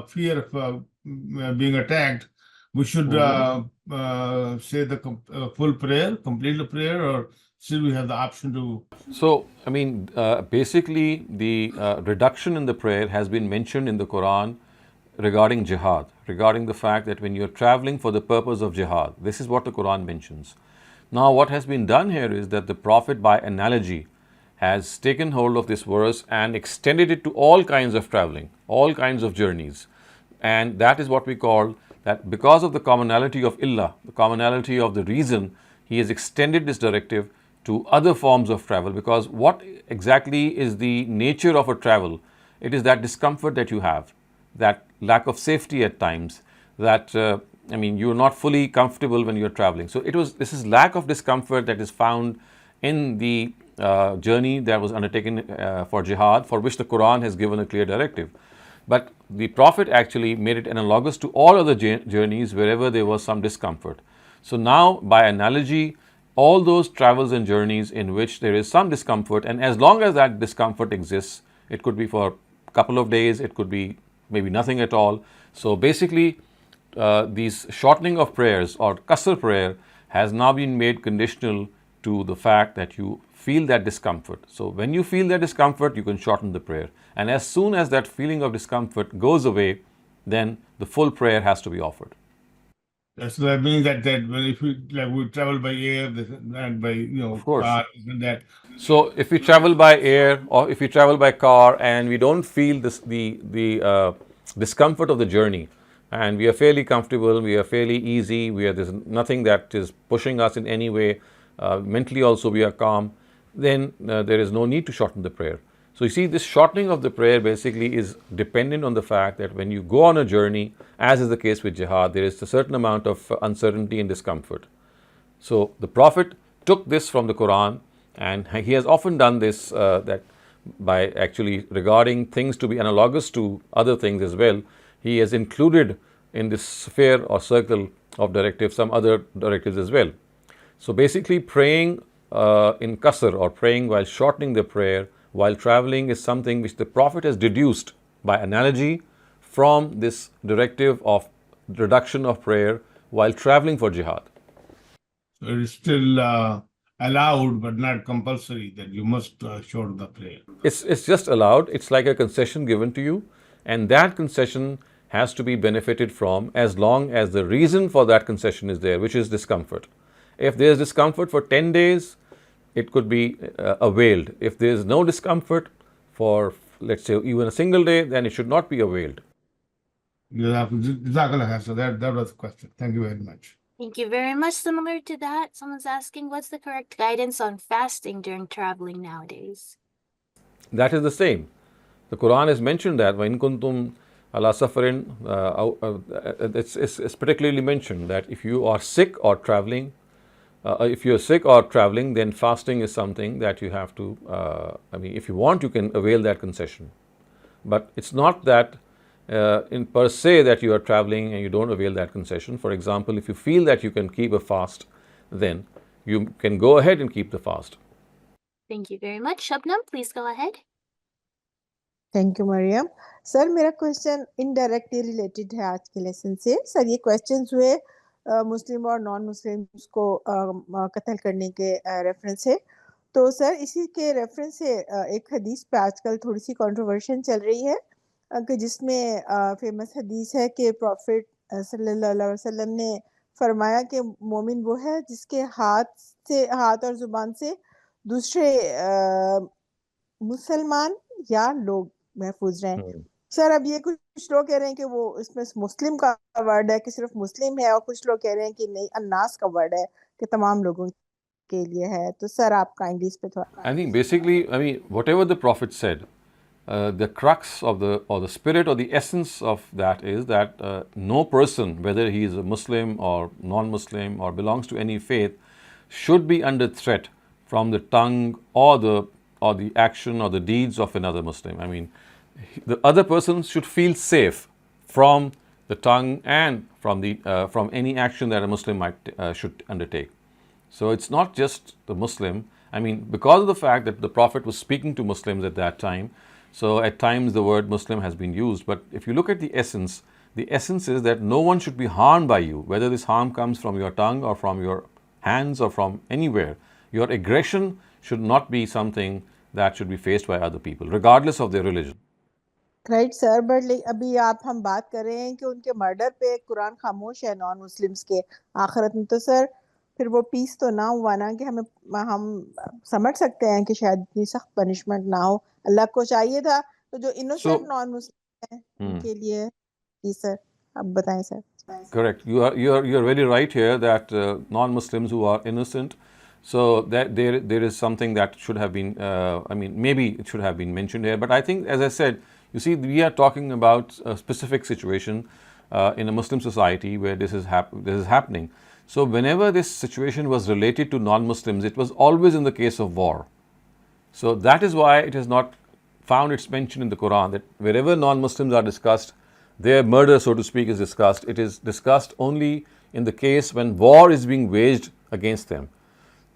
fear of being attacked, we should say the full prayer, complete the prayer, or still we have the option to? So, I mean, basically, the reduction in the prayer has been mentioned in the Quran regarding jihad, regarding the fact that when you're traveling for the purpose of jihad, this is what the Quran mentions. Now, what has been done here is that the Prophet, by analogy, has taken hold of this verse and extended it to all kinds of traveling, all kinds of journeys. And that is what we call that because of the commonality of illah, the commonality of the reason, he has extended this directive to other forms of travel. Because what exactly is the nature of a travel? It is that discomfort that you have, that lack of safety at times, that you're not fully comfortable when you're traveling. So this is lack of discomfort that is found in the journey that was undertaken for jihad, for which the Quran has given a clear directive. But the Prophet actually made it analogous to all other journeys wherever there was some discomfort. So now, by analogy, all those travels and journeys in which there is some discomfort, and as long as that discomfort exists, it could be for a couple of days, it could be maybe nothing at all. So basically, these shortening of prayers or qasr prayer has now been made conditional to the fact that you feel that discomfort. So when you feel that discomfort, you can shorten the prayer. And as soon as that feeling of discomfort goes away, then the full prayer has to be offered. So that means that if we travel by air and by Of course. car and that. So if we travel by air or if we travel by car and we don't feel the discomfort of the journey, and we are fairly comfortable, we are fairly easy, there's nothing that is pushing us in any way, mentally also we are calm, then there is no need to shorten the prayer. So you see, this shortening of the prayer basically is dependent on the fact that when you go on a journey, as is the case with jihad, there is a certain amount of uncertainty and discomfort. So the Prophet took this from the Quran, and he has often done this that by actually regarding things to be analogous to other things as well. He has included in this sphere or circle of directives some other directives as well. So basically, praying in qasr or praying while shortening the prayer while traveling is something which the Prophet has deduced by analogy from this directive of reduction of prayer while traveling for jihad. So it is still allowed but not compulsory that you must shorten the prayer. It's just allowed. It's like a concession given to you, and that concession has to be benefited from as long as the reason for that concession is there, which is discomfort. If there is discomfort for 10 days, it could be availed. If there is no discomfort for, let's say, even a single day, then it should not be availed. Jazakallah. So that was the question. Thank you very much. Thank you very much. Similar to that, someone's asking, what's the correct guidance on fasting during traveling nowadays? That is the same. The Quran has mentioned that وَإِن كُنْتُمْ عَلَى سَفَرٍ, it's particularly mentioned that if you are sick or traveling, then fasting is something that you have to, if you want, you can avail that concession. But it's not that in per se that you are traveling and you don't avail that concession. For example, if you feel that you can keep a fast, then you can go ahead and keep the fast. Thank you very much. Shabnam, please go ahead. Thank you Mariam sir मेरा question indirectly related है आज के lesson से sir ये questions हुए मुस्लिम और non Muslims को कत्ल करने के रेफरेंस है तो सर इसी के रेफरेंस से एक हदीस पे आजकल थोड़ी सी कंट्रोवर्शन चल रही है कि जिसमें फेमस हदीस है कि प्रॉफिट सल्लल्लाहु अलैहि वसल्लम ने फरमाया कि मोमिन वो है जिसके हाथ और जुबान से दूसरे मुसलमान या लोग महफूज रहें सर अब ये कुछ लोग कह रहे हैं कि वो इसमें मुस्लिम का वर्ड है कि सिर्फ मुस्लिम है और कुछ लोग कह रहे हैं कि नहीं अन्नास का वर्ड है कि तमाम लोगों के लिए है तो सर आप काइंडली इस पे थोड़ा I think basically, whatever the Prophet said, the crux of the spirit or the essence of that is that no person, whether he is a Muslim or non-Muslim or belongs to any faith, should be under threat from the tongue or the action or the deeds of another Muslim. The other person should feel safe from the tongue and from any action that a Muslim should undertake. So it's not just the Muslim. Because of the fact that the Prophet was speaking to Muslims at that time, So at times the word Muslim has been used, but if you look at the essence is that no one should be harmed by you, whether this harm comes from your tongue or from your hands or from anywhere. Your aggression should not be something that should be faced by other people, regardless of their religion. Right sir, but अभी हम बात कर रहे हैं कि उनके murder पे कुरान खामोश है नॉन मुस्लिम्स के आखिरत में, तो सर फिर वो पीस तो ना हुआ ना कि हम समझ सकते हैं कि शायद इतनी सख्त पनिशमेंट ना हो। अल्लाह को चाहिए था तो जो इनोसेंट नॉन मुस्लिम है उनके लिए। जी सर, अब बताएं sir. Correct. You are very right here that non-Muslims who are innocent, so that there is something that should have been, maybe it should have been mentioned here. But I think, as I said, you see, we are talking about a specific situation in a Muslim society where this is happening. So whenever this situation was related to non-Muslims, it was always in the case of war. So that is why it has not found its mention in the Quran, that wherever non-Muslims are discussed, their murder, so to speak, is discussed. It is discussed only in the case when war is being waged against them.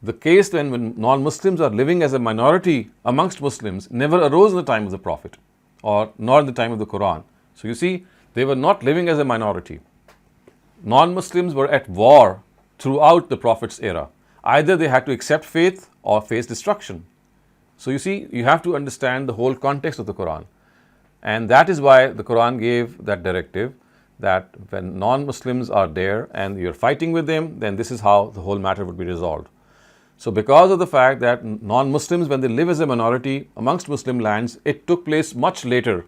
The case then when non-Muslims are living as a minority amongst Muslims never arose in the time of the Prophet, or nor in the time of the Quran. So you see, they were not living as a minority. Non-Muslims were at war throughout the Prophet's era. Either they had to accept faith or face destruction. So you see, you have to understand the whole context of the Quran. And that is why the Quran gave that directive, that when non-Muslims are there and you're fighting with them, then this is how the whole matter would be resolved. So because of the fact that non-Muslims, when they live as a minority amongst Muslim lands, it took place much later,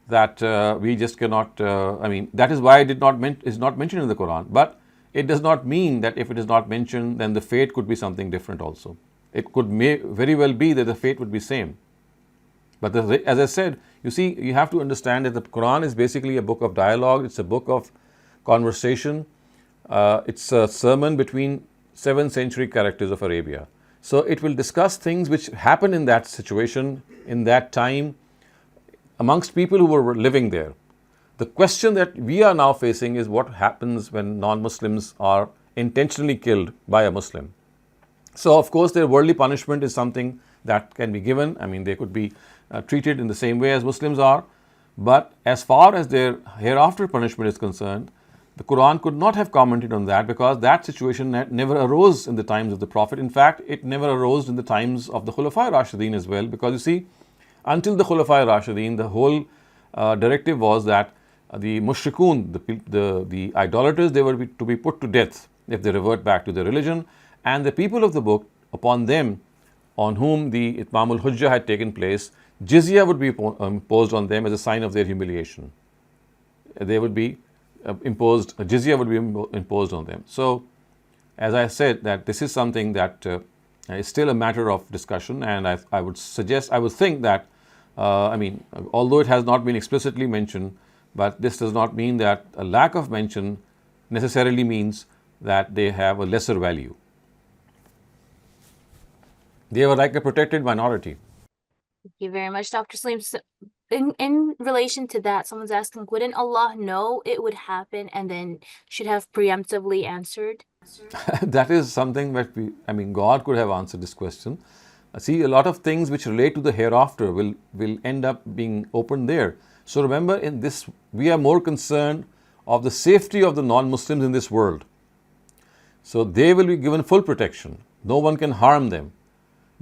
that we just cannot, that is why it is not mentioned in the Quran. But it does not mean that if it is not mentioned, then the fate could be something different also. It could very well be that the fate would be same. But as I said, you see, you have to understand that the Quran is basically a book of dialogue. It's a book of conversation. It's a sermon between 7th century characters of Arabia. So it will discuss things which happened in that situation, in that time, amongst people who were living there. The question that we are now facing is what happens when non-Muslims are intentionally killed by a Muslim. So of course their worldly punishment is something that can be given. They could be treated in the same way as Muslims are. But as far as their hereafter punishment is concerned, the Quran could not have commented on that, because that situation never arose in the times of the Prophet. In fact, it never arose in the times of the Khulafai Rashideen as well, because you see, until the Khulafai Rashideen, the whole directive was that the mushrikun, the idolaters, they were to be put to death if they revert back to their religion, and the people of the book, upon them, on whom the Itmamul Hujjah had taken place, jizya would be imposed on them as a sign of their humiliation. They would be jizya would be imposed on them. So, as I said, that this is something that is still a matter of discussion, and I would think that, although it has not been explicitly mentioned, but this does not mean that a lack of mention necessarily means that they have a lesser value. They were like a protected minority. Thank you very much, Dr. Saleem. So in relation to that, someone's asking, wouldn't Allah know it would happen and then should have preemptively answered? That is something that God could have answered this question. See, a lot of things which relate to the hereafter will end up being opened there. So remember, in this, we are more concerned of the safety of the non-Muslims in this world. So they will be given full protection. No one can harm them.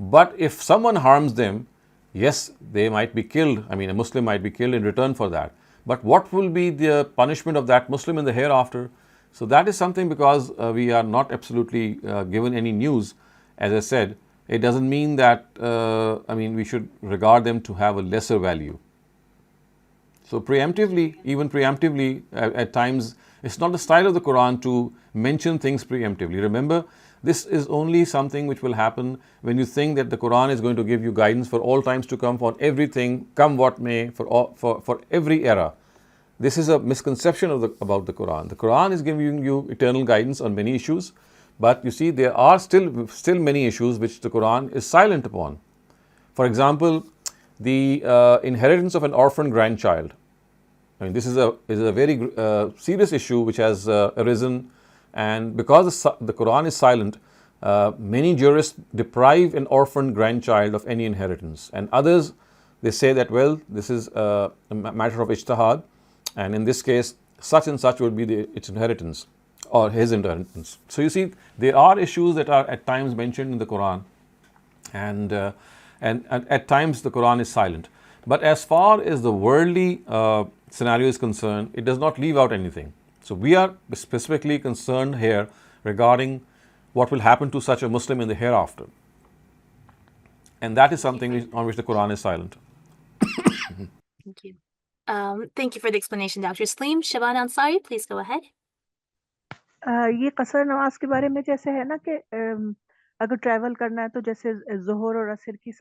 But if someone harms them, yes, they might be killed. A Muslim might be killed in return for that. But what will be the punishment of that Muslim in the hereafter? So that is something, because we are not absolutely given any news. As I said, it doesn't mean that, we should regard them to have a lesser value. So even preemptively, at times, it's not the style of the Quran to mention things preemptively. Remember, this is only something which will happen when you think that the Quran is going to give you guidance for all times to come, for everything, come what may, for every era. This is a misconception about the Quran. The Quran is giving you eternal guidance on many issues, but you see, there are still many issues which the Quran is silent upon. For example, the inheritance of an orphan grandchild. This is a very serious issue which has arisen, and because the Quran is silent, many jurists deprive an orphan grandchild of any inheritance, and others they say that, well, this is a matter of ijtihad, and in this case, such and such would be its inheritance or his inheritance. So you see, there are issues that are at times mentioned in the Quran, and at times the Quran is silent. But as far as the worldly scenario is concerned, it does not leave out anything. So we are specifically concerned here regarding what will happen to such a Muslim in the hereafter. And that is something on which the Quran is silent. Thank you. Thank you for the explanation, Dr. Saleem. Shabana Ansari, please go ahead. ये कसर नमाज के बारे में जैसे है ना कि अगर ट्रैवल करना है तो जैसे जोहर और असर की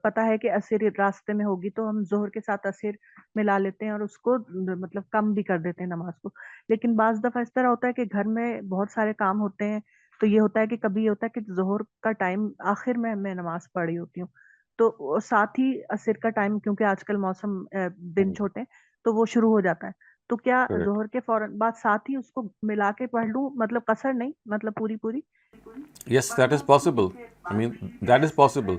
पता है कि असर रास्ते में होगी तो हम जोहर के साथ असर मिला लेते हैं और उसको मतलब कम भी कर देते हैं नमाज को। लेकिन बाज दफा इस तरह होता है कि घर में बहुत सारे काम होते हैं, तो ये होता है कि कभी ये होता है कि जोहर का टाइम आखिर में मैं नमाज पढ़ रही होती हूँ, तो साथ ही असर का टाइम क्योंकि आजकल मौसम दिन छोटे हैं तो वो शुरू हो जाता है, तो क्या Correct. जोहर के फौरन बाद साथ ही उसको मिला के पढ़ लूं, मतलब कसर नहीं, मतलब पूरी? Yes, that is possible. I mean, that is possible.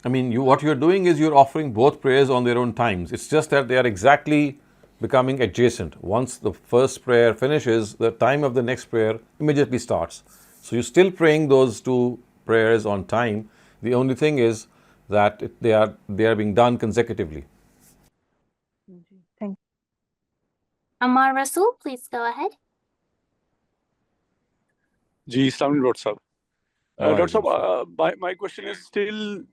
I mean, what you're doing is you're offering both prayers on their own times. It's just that they are exactly becoming adjacent. Once the first prayer finishes, the time of the next prayer immediately starts. So you're still praying those two prayers on time. The only thing is that they are being done consecutively. Thank Ammar Rasul, please go ahead. Ji, Assalamu alaikum, Dr. Sahab. Dr. Alaikum Sahab, my question is still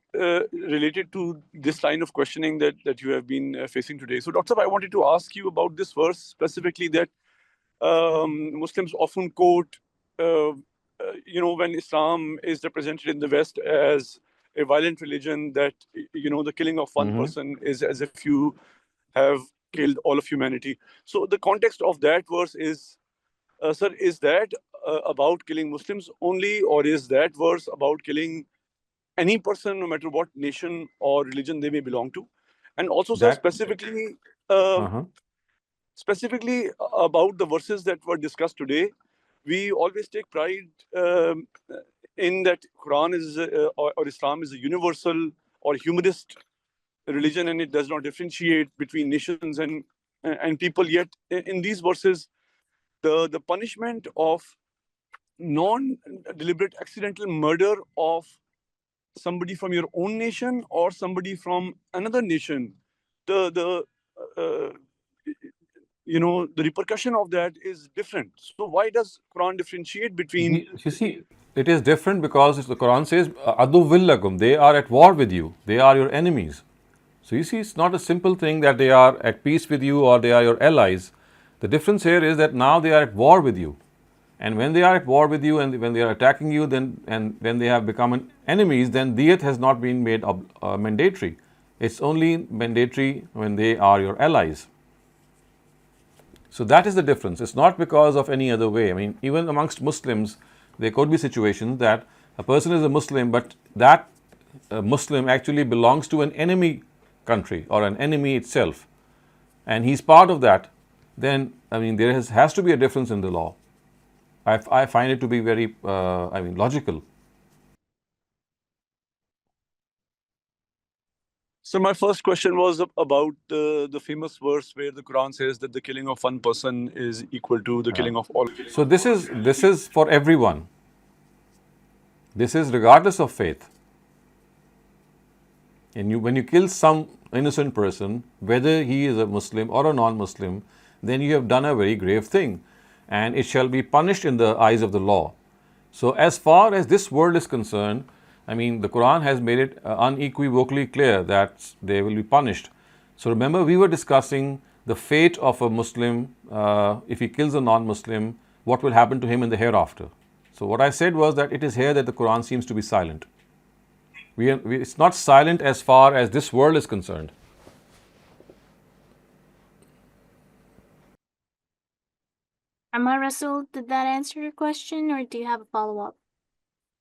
related to this line of questioning that you have been facing today. So, Dr. Sahab, I wanted to ask you about this verse specifically that Muslims often quote, when Islam is represented in the West as a violent religion, that, the killing of one person is as if you have killed all of humanity. So, the context of that verse is, sir, is that about killing Muslims only, or is that verse about killing any person, no matter what nation or religion they may belong to? And also, sir, specifically about the verses that were discussed today, we always take pride in that Quran is or Islam is a universal or humanist religion, and it does not differentiate between nations and people. Yet, in these verses, the punishment of non-deliberate accidental murder of somebody from your own nation or somebody from another nation, the repercussion of that is different. So why does Quran differentiate between? You see, it is different because the Quran says, "Aduwwil lakum," they are at war with you, they are your enemies. So you see, it's not a simple thing that they are at peace with you or they are your allies. The difference here is that now they are at war with you. And when they are at war with you and when they are attacking you, then when they have become enemies, then diyat has not been made mandatory. It's only mandatory when they are your allies. So that is the difference. It's not because of any other way. I mean, even amongst Muslims, there could be situations that a person is a Muslim, but that Muslim actually belongs to an enemy country or an enemy itself, and he's part of that. Then, I mean, there has to be a difference in the law. I find it to be very, logical. So my first question was about the famous verse where the Quran says that the killing of one person is equal to the killing of all. So this is for everyone. This is regardless of faith. And when you kill some innocent person, whether he is a Muslim or a non-Muslim, then you have done a very grave thing, and it shall be punished in the eyes of the law. So as far as this world is concerned, I mean, the Quran has made it unequivocally clear that they will be punished. So remember, we were discussing the fate of a Muslim if he kills a non-Muslim, what will happen to him in the hereafter. So what I said was that it is here that the Quran seems to be silent. It's not silent as far as this world is concerned. Ammar Rasul, did that answer your question, or do you have a follow-up?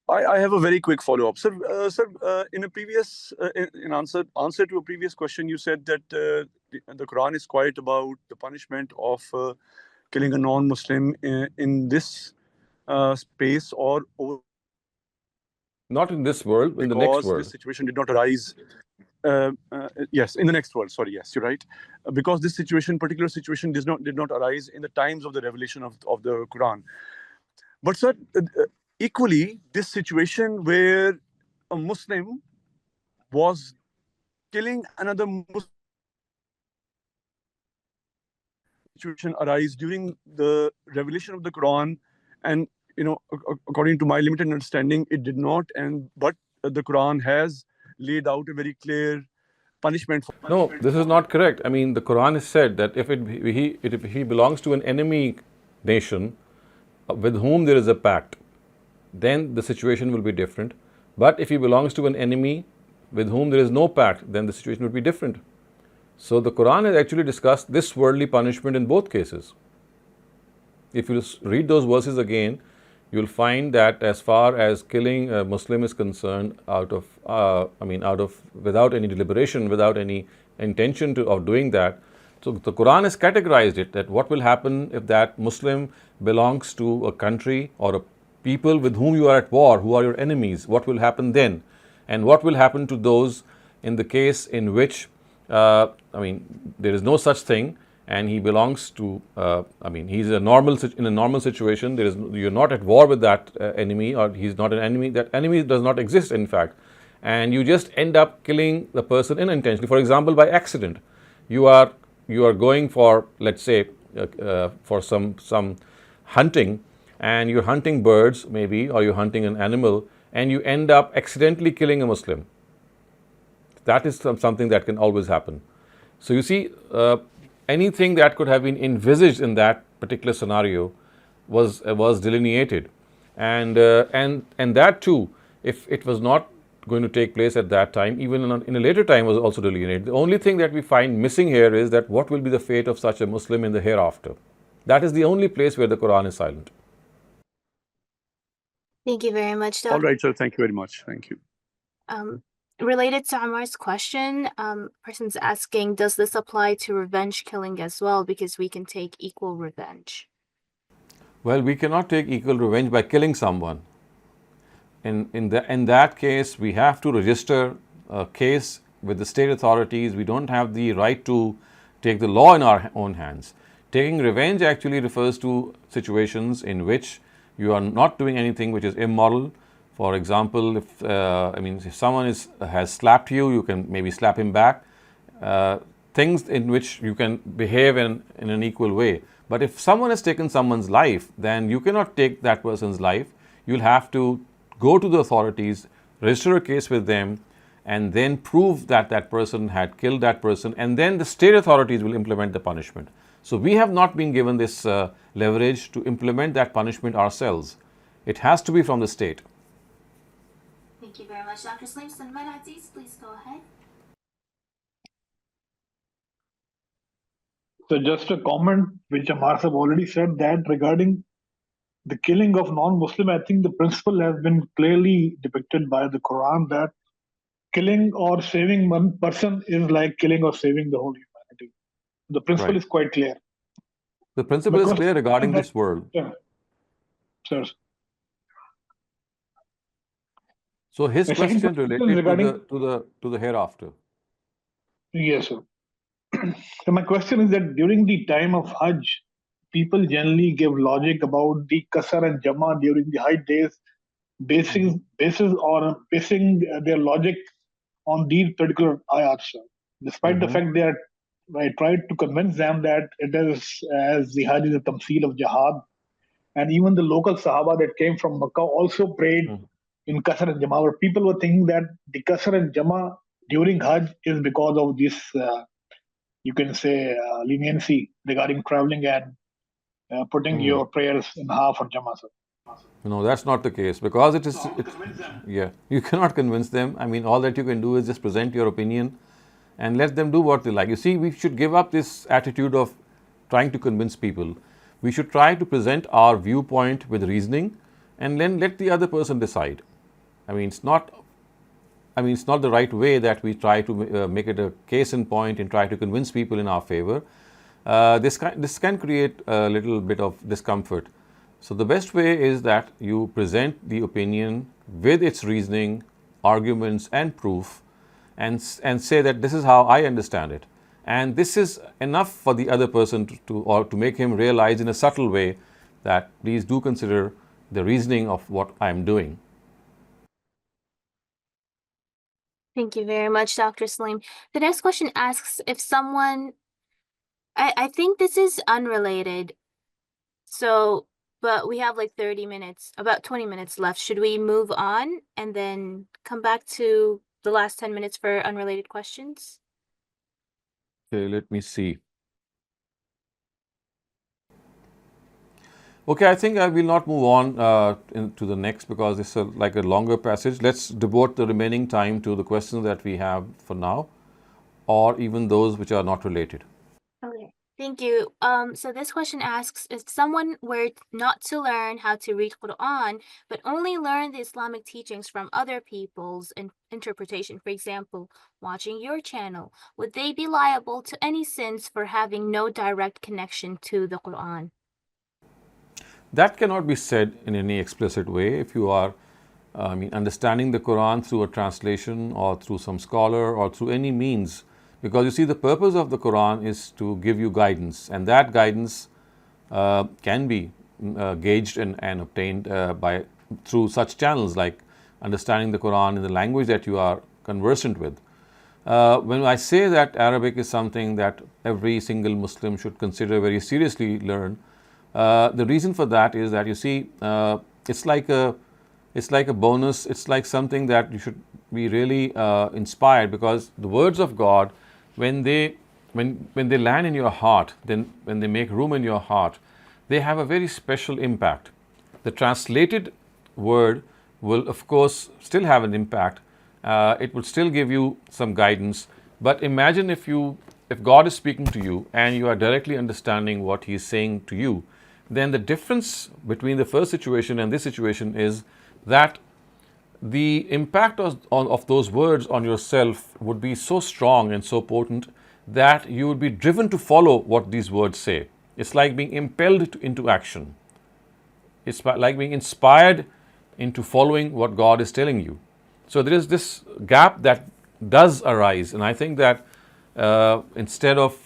I have a very quick follow-up, sir. In a previous in answer to a previous question, you said that the Quran is quiet about the punishment of killing a non-Muslim in this space or Not in this world, in the next because world. this situation did not arise. yes, in the next world. Sorry, yes, you're right. Because this particular situation, did not arise in the times of the revelation of the Quran. But sir, equally, this situation where a Muslim was killing another Muslim situation arise during the revelation of the Quran, and according to my limited understanding, it did not. But the Quran has laid out a very clear punishment for. No, this is not correct. I mean, the Quran has said that if he belongs to an enemy nation with whom there is a pact, then the situation will be different. But if he belongs to an enemy with whom there is no pact, then the situation would be different. So the Quran has actually discussed this worldly punishment in both cases. If you read those verses again, you'll find that as far as killing a Muslim is concerned, without any deliberation, without any intention of doing that, so the Quran has categorized it, that what will happen if that Muslim belongs to a country or a people with whom you are at war, who are your enemies. What will happen then? And what will happen to those in the case in which there is no such thing, and he belongs to, he's in a normal situation. You're not at war with that enemy, or he's not an enemy. That enemy does not exist, in fact, and you just end up killing the person unintentionally. For example, by accident, you are going for, let's say, for some hunting, and you're hunting birds, maybe, or you're hunting an animal, and you end up accidentally killing a Muslim. That is something that can always happen. So you see, anything that could have been envisaged in that particular scenario was delineated, and that too, if it was not going to take place at that time, even in a later time, was also delineated. The only thing that we find missing here is that what will be the fate of such a Muslim in the hereafter. That is the only place where the Quran is silent. Thank you very much, Dr. All right, sir. Thank you very much. Thank you. Related to Amar's question, person's asking, does this apply to revenge killing as well? Because we can take equal revenge. Well, we cannot take equal revenge by killing someone. In that case, we have to register a case with the state authorities. We don't have the right to take the law in our own hands. Taking revenge actually refers to situations in which you are not doing anything which is immoral. For example, if someone has slapped you, you can maybe slap him back. Things in which you can behave in an equal way. But if someone has taken someone's life, then you cannot take that person's life. You'll have to go to the authorities, register a case with them, and then prove that that person had killed that person, and then the state authorities will implement the punishment. So we have not been given this leverage to implement that punishment ourselves. It has to be from the state. Thank you very much, Dr. Saleem. Salman Aziz, please go ahead. So just a comment, which Amar have already said, that regarding the killing of non-Muslim, I think the principle has been clearly depicted by the Quran, that killing or saving one person is like killing or saving the whole humanity. The principle is quite clear. The principle is clear regarding this world. Yeah. Sure. So his question related to the hereafter. Yes, sir. So my question is that during the time of Hajj, people generally give logic about the Qasr and Jama during the Hajj days, basing their logic on these particular ayats. Despite the fact I tried to convince them that it is, as the Hajj is a tamsil of jihad, and even the local Sahaba that came from Makkah also prayed in Qasr and Jama, where people were thinking that the Qasr and Jama during Hajj is because of this, you can say, leniency regarding traveling and putting your prayers in half or Jama. No, that's not the case, because you cannot convince them. I mean, all that you can do is just present your opinion and let them do what they like. You see, we should give up this attitude of trying to convince people. We should try to present our viewpoint with reasoning and then let the other person decide. It's not the right way that we try to make it a case in point and try to convince people in our favor. This can create a little bit of discomfort. So the best way is that you present the opinion with its reasoning, arguments and proof, and say that this is how I understand it. And this is enough for the other person to make him realize in a subtle way that please do consider the reasoning of what I am doing. Thank you very much, Dr. Saleem. The next question asks if someone, I think this is unrelated. So, but we have like 30 minutes, about 20 minutes left. Should we move on and then come back to the last 10 minutes for unrelated questions? Okay, let me see. Okay, I think I will not move on to the next because it's like a longer passage. Let's devote the remaining time to the questions that we have for now, or even those which are not related. Okay, thank you. So this question asks, if someone were not to learn how to read Quran, but only learn the Islamic teachings from other people's interpretation, for example, watching your channel, would they be liable to any sins for having no direct connection to the Quran? That cannot be said in any explicit way. If you are understanding the Quran through a translation or through some scholar or through any means, because you see, the purpose of the Quran is to give you guidance, and that guidance can be gauged and obtained through such channels like understanding the Quran in the language that you are conversant with. When I say that Arabic is something that every single Muslim should consider very seriously learn, the reason for that is that, you see, it's like a bonus. It's like something that you should be really inspired, because the words of God, when they land in your heart, then when they make room in your heart, they have a very special impact. The translated word will, of course, still have an impact. It will still give you some guidance. But imagine if God is speaking to you and you are directly understanding what He is saying to you, then the difference between the first situation and this situation is that the impact of those words on yourself would be so strong and so potent that you would be driven to follow what these words say. It's like being impelled into action. It's like being inspired into following what God is telling you. So there is this gap that does arise, and I think that instead of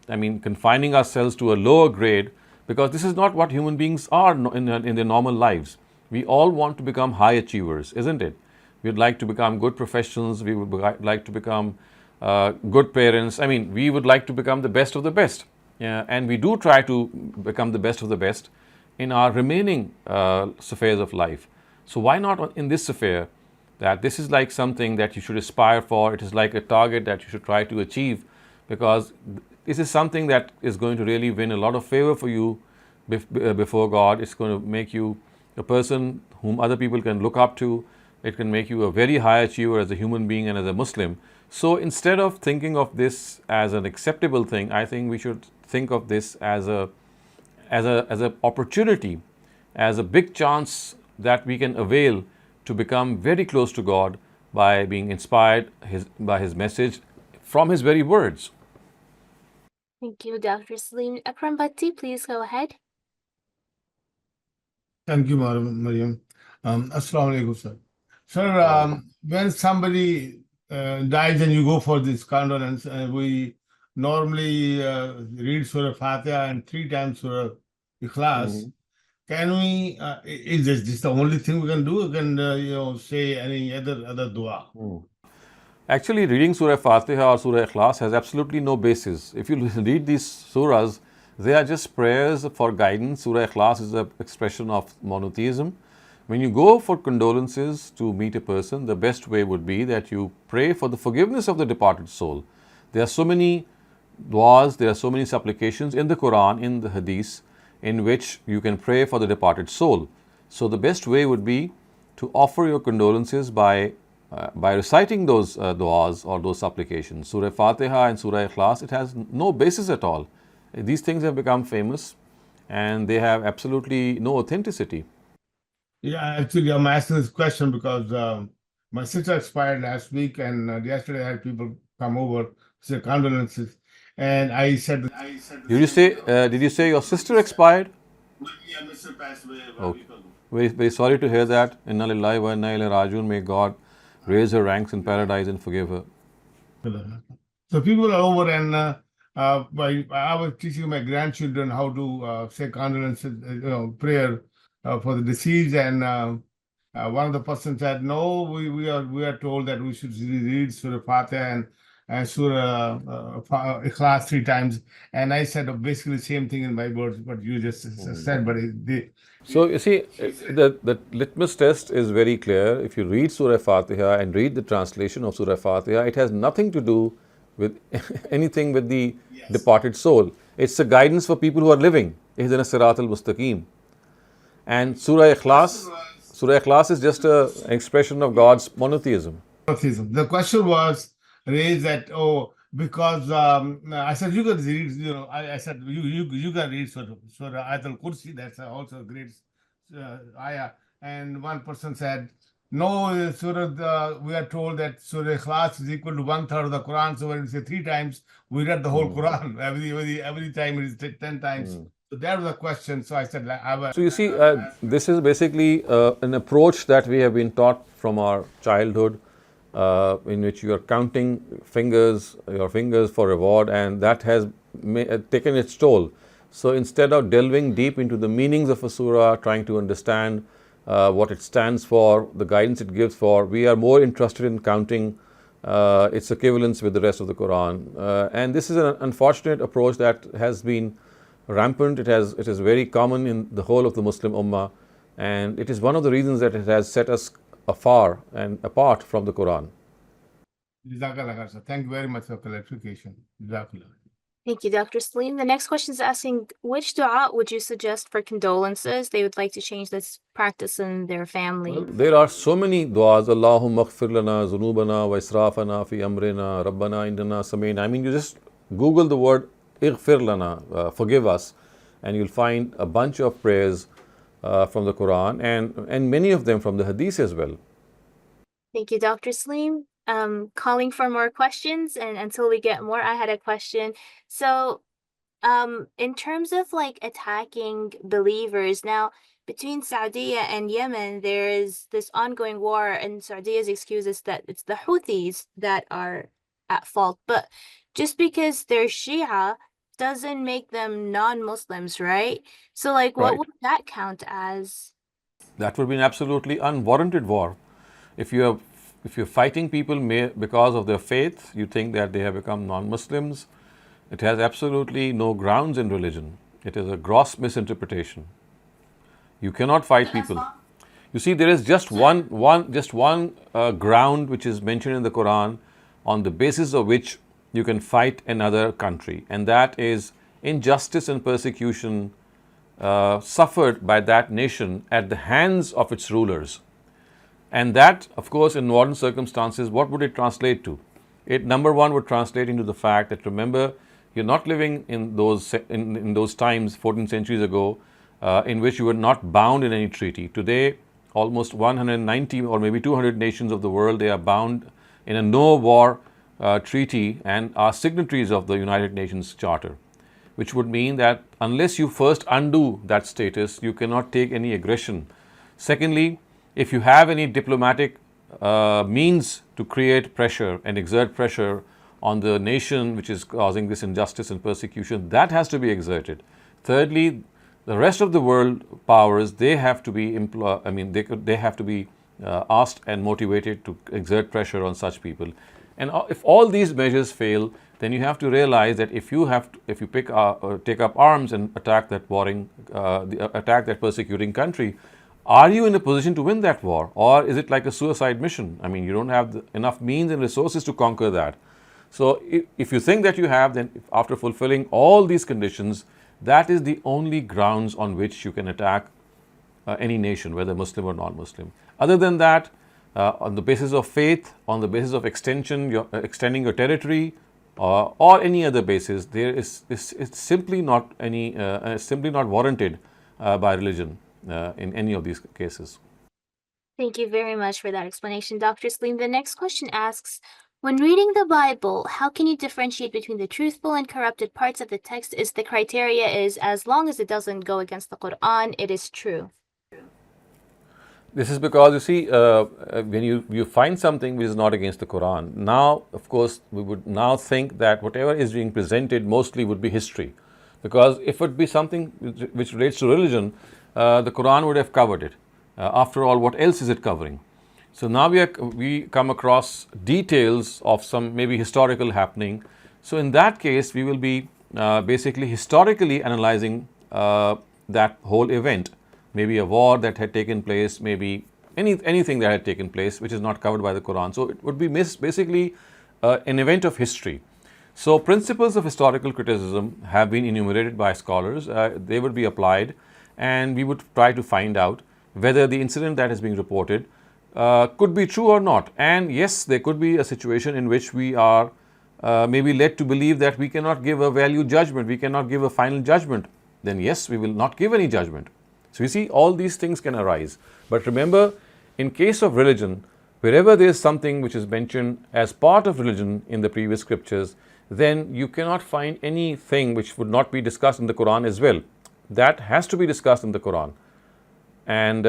confining ourselves to a lower grade, because this is not what human beings are in their normal lives. We all want to become high achievers, isn't it? We would like to become good professionals. We would like to become good parents. We would like to become the best of the best. And we do try to become the best of the best in our remaining spheres of life. So why not in this sphere, that this is like something that you should aspire for. It is like a target that you should try to achieve, because this is something that is going to really win a lot of favor for you before God. It's going to make you a person whom other people can look up to. It can make you a very high achiever as a human being and as a Muslim. So instead of thinking of this as an acceptable thing, I think we should think of this as an opportunity, as a big chance that we can avail to become very close to God by being inspired by His message from His very words. Thank you, Dr. Saleem. Akram Bhatti, please go ahead. Thank you, Mariam. Assalamu alaikum, sir. Sir, when somebody dies and you go for this condolence, we normally read Surah Fatiha and 3 times Surah Ikhlas. Can we, is this the only thing we can do? We can, say any other dua? Actually, reading Surah Fatiha or Surah Ikhlas has absolutely no basis. If you read these surahs, they are just prayers for guidance. Surah Ikhlas is an expression of monotheism. When you go for condolences to meet a person, the best way would be that you pray for the forgiveness of the departed soul. There are so many duas, there are so many supplications in the Quran, in the Hadith, in which you can pray for the departed soul. So the best way would be to offer your condolences by reciting those duas or those supplications. Surah Fatiha and Surah Ikhlas, it has no basis at all. These things have become famous and they have absolutely no authenticity. Yeah, actually, I'm asking this question because my sister expired last week, and yesterday I had people come over, say condolences, and I said, Did you say your sister expired? Yeah, Mr. passed away about Oh, a week ago. very, very sorry to hear that. Inna lillahi wa inna ilaihi rajiun. May God raise her ranks in paradise and forgive her. So people are over, and I was teaching my grandchildren how to say condolence, prayer for the deceased, and one of the persons said, "No, we are told that we should read Surah Fatiha and Surah Ikhlas 3 times." And I said basically the same thing in my words, what you just said, but So you see, the litmus test is very clear. If you read Surah Fatiha and read the translation of Surah Fatiha, it has nothing to do with anything with the departed soul. It's a guidance for people who are living. Ihdina Siratal Mustaqim. And Surah Ikhlas is just an expression of God's monotheism. The question was raised that, because I said you can read, I said you can read Surah Ayat al-Kursi, that's also a great ayah. And one person said, no, we are told that Surah Ikhlas is equal to 1/3 of the Quran. So when we say 3 times, we read the whole Quran. Every time it is 10 times. So that was a question. So I said, So you see, this is basically an approach that we have been taught from our childhood, in which you are counting your fingers for reward, and that has taken its toll. So instead of delving deep into the meanings of a surah, trying to understand what it stands for, the guidance it gives for, we are more interested in counting its equivalence with the rest of the Quran. And this is an unfortunate approach that has been rampant. It is very common in the whole of the Muslim Ummah, and it is one of the reasons that it has set us afar and apart from the Quran. Jazakallah, sir. Thank you very much for clarification. Jazakallah. Thank you, Dr. Saleem. The next question is asking, which dua would you suggest for condolences? They would like to change this practice in their family. Well, there are so many du'as. Allahumma ighfir lana zunubana wa israfana fi amrina rabbana innana sami'na. I mean, you just Google the word ighfir lana, forgive us, and you'll find a bunch of prayers from the Quran, and many of them from the Hadith as well. Thank you, Dr. Saleem. Calling for more questions, and until we get more, I had a question. So, in terms of like attacking believers, now between Saudi and Yemen, there is this ongoing war, and Saudi's excuse is that it's the Houthis that are at fault. But just because they're Shia doesn't make them non-Muslims, right? So, like, what Right. would that count as? That would be an absolutely unwarranted war. If you're fighting people because of their faith, you think that they have become non-Muslims, it has absolutely no grounds in religion. It is a gross misinterpretation. You cannot fight people. You see, there is just one ground which is mentioned in the Quran on the basis of which you can fight another country, and that is injustice and persecution suffered by that nation at the hands of its rulers. And that, of course, in modern circumstances, what would it translate to? It, number one, would translate into the fact that, remember, you're not living in those times, 14 centuries ago, in which you were not bound in any treaty. Today, almost 190 or maybe 200 nations of the world, they are bound in a no-war treaty and are signatories of the United Nations Charter, which would mean that unless you first undo that status, you cannot take any aggression. Secondly, if you have any diplomatic means to create pressure and exert pressure on the nation which is causing this injustice and persecution, that has to be exerted. Thirdly, the rest of the world powers, they have to be they have to be asked and motivated to exert pressure on such people. And if all these measures fail, then you have to realize that if you take up arms and attack that persecuting country, are you in a position to win that war, or is it like a suicide mission? I mean, you don't have enough means and resources to conquer that. So if you think that you have, then after fulfilling all these conditions, that is the only grounds on which you can attack any nation, whether Muslim or non-Muslim. Other than that, on the basis of faith, on the basis of extending your territory, or any other basis, it's simply not warranted by religion in any of these cases. Thank you very much for that explanation, Dr. Saleem. The next question asks, when reading the Bible, how can you differentiate between the truthful and corrupted parts of the text? Is the criteria as long as it doesn't go against the Quran, it is true? This is because you see, when you find something which is not against the Quran, now of course we would now think that whatever is being presented mostly would be history, because if it be something which relates to religion, the Quran would have covered it. After all, what else is it covering? So now we come across details of some maybe historical happening. So in that case, we will be basically historically analyzing that whole event. Maybe a war that had taken place, maybe anything that had taken place which is not covered by the Quran. So it would be basically an event of history. So principles of historical criticism have been enumerated by scholars. They would be applied, and we would try to find out whether the incident that is being reported could be true or not. And yes, there could be a situation in which we are maybe led to believe that we cannot give a value judgment, we cannot give a final judgment. Then yes, we will not give any judgment. So you see, all these things can arise. But remember, in case of religion, wherever there is something which is mentioned as part of religion in the previous scriptures, then you cannot find anything which would not be discussed in the Quran as well. That has to be discussed in the Quran. And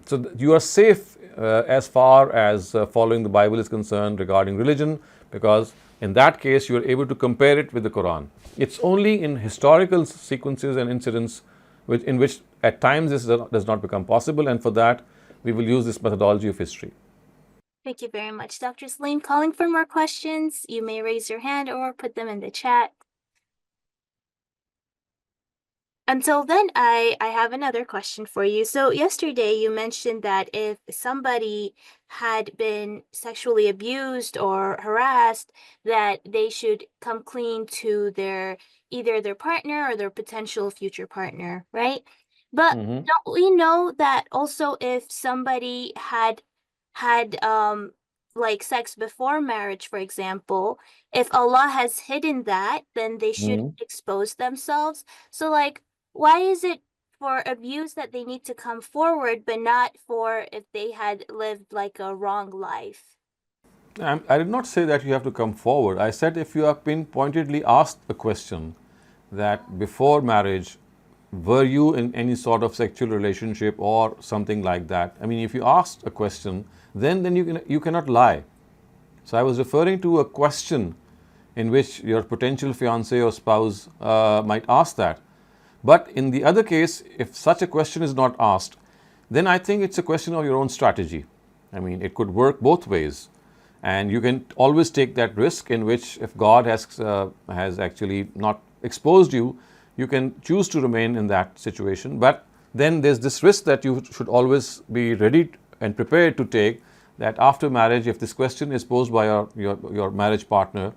so you are safe as far as following the Bible is concerned regarding religion, because in that case you are able to compare it with the Quran. It's only in historical sequences and incidents in which at times this does not become possible, and for that we will use this methodology of history. Thank you very much, Dr. Saleem. Calling for more questions, you may raise your hand or put them in the chat. Until then, I have another question for you. So yesterday you mentioned that if somebody had been sexually abused or harassed, that they should come clean to either their partner or their potential future partner, right? But don't we know that also if somebody had like sex before marriage, for example, if Allah has hidden that, then they should expose themselves. So like, why is it for abuse that they need to come forward, but not for if they had lived like a wrong life? I did not say that you have to come forward. I said if you have been pointedly asked a question that before marriage, were you in any sort of sexual relationship or something like that? I mean, if you asked a question, then you cannot lie. So I was referring to a question in which your potential fiancé or spouse might ask that. But in the other case, if such a question is not asked, then I think it's a question of your own strategy. I mean, it could work both ways. And you can always take that risk in which if God has actually not exposed you, you can choose to remain in that situation. But then there's this risk that you should always be ready and prepared to take, that after marriage, if this question is posed by your marriage partner,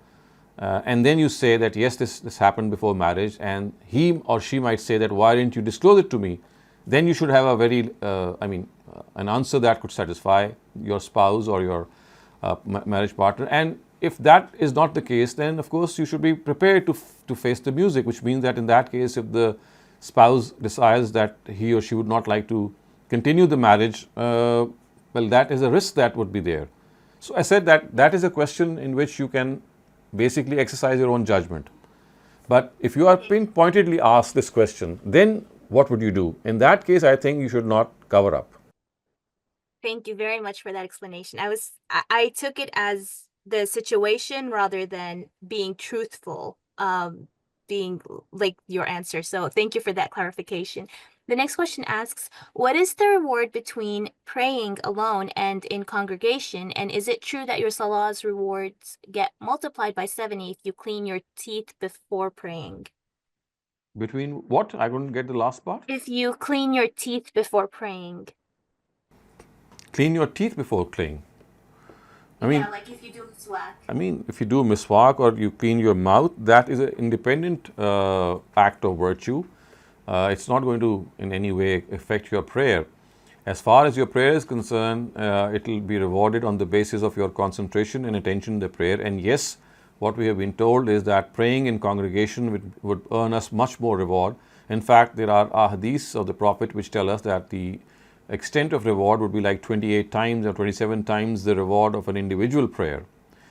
and then you say that yes, this happened before marriage, and he or she might say that why didn't you disclose it to me, then you should have a very an answer that could satisfy your spouse or your marriage partner. And if that is not the case, then of course you should be prepared to face the music, which means that in that case, if the spouse decides that he or she would not like to continue the marriage, well, that is a risk that would be there. So I said that is a question in which you can basically exercise your own judgment. But if you are being pointedly asked this question, then what would you do? In that case, I think you should not cover up. Thank you very much for that explanation. I took it as the situation rather than being truthful, being like your answer. So thank you for that clarification. The next question asks, what is the reward between praying alone and in congregation? And is it true that your salah's rewards get multiplied by 70 if you clean your teeth before praying? Between what? I couldn't get the last part. If you clean your teeth before praying. Clean your teeth before praying. I mean, yeah, like if you do miswak. I mean, if you do miswak or you clean your mouth, that is an independent act of virtue. It's not going to in any way affect your prayer. As far as your prayer is concerned, it will be rewarded on the basis of your concentration and attention to the prayer. And yes, what we have been told is that praying in congregation would earn us much more reward. In fact, there are ahadiths of the Prophet which tell us that the extent of reward would be like 28 times or 27 times the reward of an individual prayer.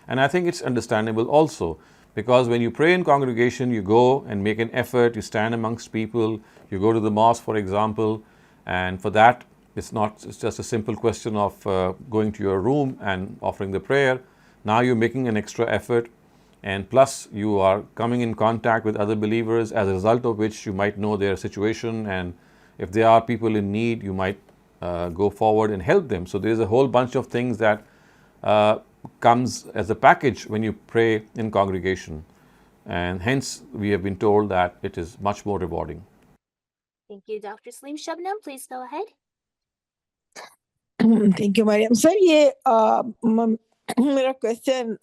And I think it's understandable also, because when you pray in congregation, you go and make an effort, you stand amongst people, you go to the mosque, for example, and for that It's just a simple question of going to your room and offering the prayer. Now you're making an extra effort, and plus you are coming in contact with other believers, as a result of which you might know their situation, and if there are people in need, you might go forward and help them. So there's a whole bunch of things that comes as a package when you pray in congregation, and hence we have been told that it is much more rewarding. Thank you, Dr. Saleem. Shabnam, please go ahead. Thank you Mariam sir ये मेरा question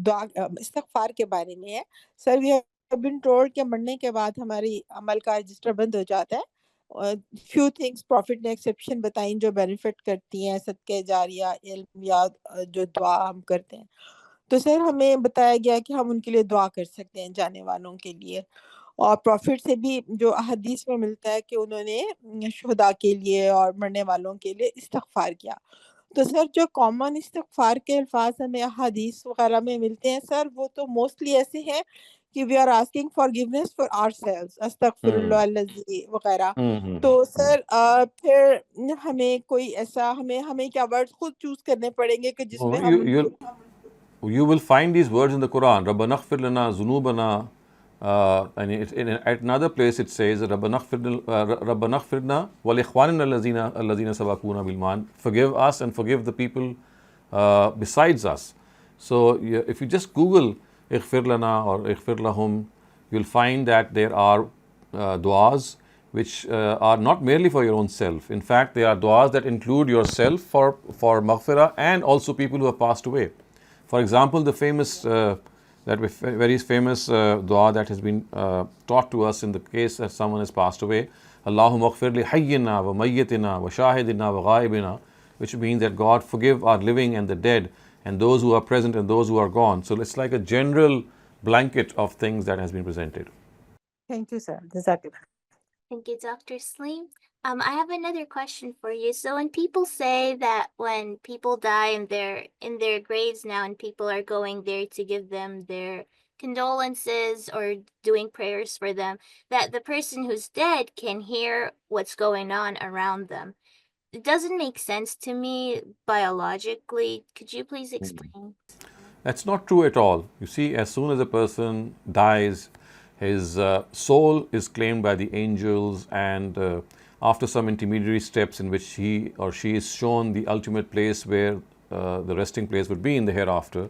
दुआ इस्तिग़फ़ार के बारे में है sir we have been told कि मरने के बाद हमारी अमल का रजिस्टर बंद हो जाता है फ्यू थिंग्स प्रॉफिट ने एक्सेप्शन बताई जो बेनिफिट करती हैं सदक़े जारिया इल्म या जो दुआ हम करते हैं तो सर हमें बताया गया कि हम उनके लिए दुआ कर सकते हैं जाने वालों के लिए और प्रॉफिट से भी जो हदीस में मिलता है कि उन्होंने शुहदा के लिए और मरने वालों के लिए इस्तिग़फ़ार किया तो सर जो कॉमन इस्तिग़फ़ार के अल्फाज हमें हदीस वगैरह में मिलते हैं सर वो तो मोस्टली ऐसे हैं कि we are asking forgiveness for ourselves अस्तगफिरुल्लाह अल्लज़ी वगैरह तो सर फिर हमें कोई ऐसा हमें क्या वर्ड्स खुद चूज करने पड़ेंगे कि जिसमें हम You will find these words in the Quran. Rabbana ighfir lana zunubana. And at another place it says, Rabbana ighfirna wal ikhwanina allazina sabaquna bil iman. Forgive us and forgive the people besides us. So if you just Google ighfir lana or ighfir lahum, you'll find that there are du'as which are not merely for your own self. In fact, they are du'as that include yourself for maghfirah and also people who have passed away. For example, the famous, very famous dua that has been taught to us in the case that someone has passed away, Allahumma ighfir li hayyina wa mayyitina wa shahidina wa ghaibina, which means that God forgive our living and the dead and those who are present and those who are gone. So it's like a general blanket of things that has been presented. Thank you, sir. Jazakallah. Thank you, Dr. Saleem. I have another question for you. So when people say that when people die and they're in their graves now and people are going there to give them their condolences or doing prayers for them, that the person who's dead can hear what's going on around them. It doesn't make sense to me biologically. Could you please explain? That's not true at all. You see, as soon as a person dies, his soul is claimed by the angels, and after some intermediary steps in which he or she is shown the ultimate place where the resting place would be in the hereafter,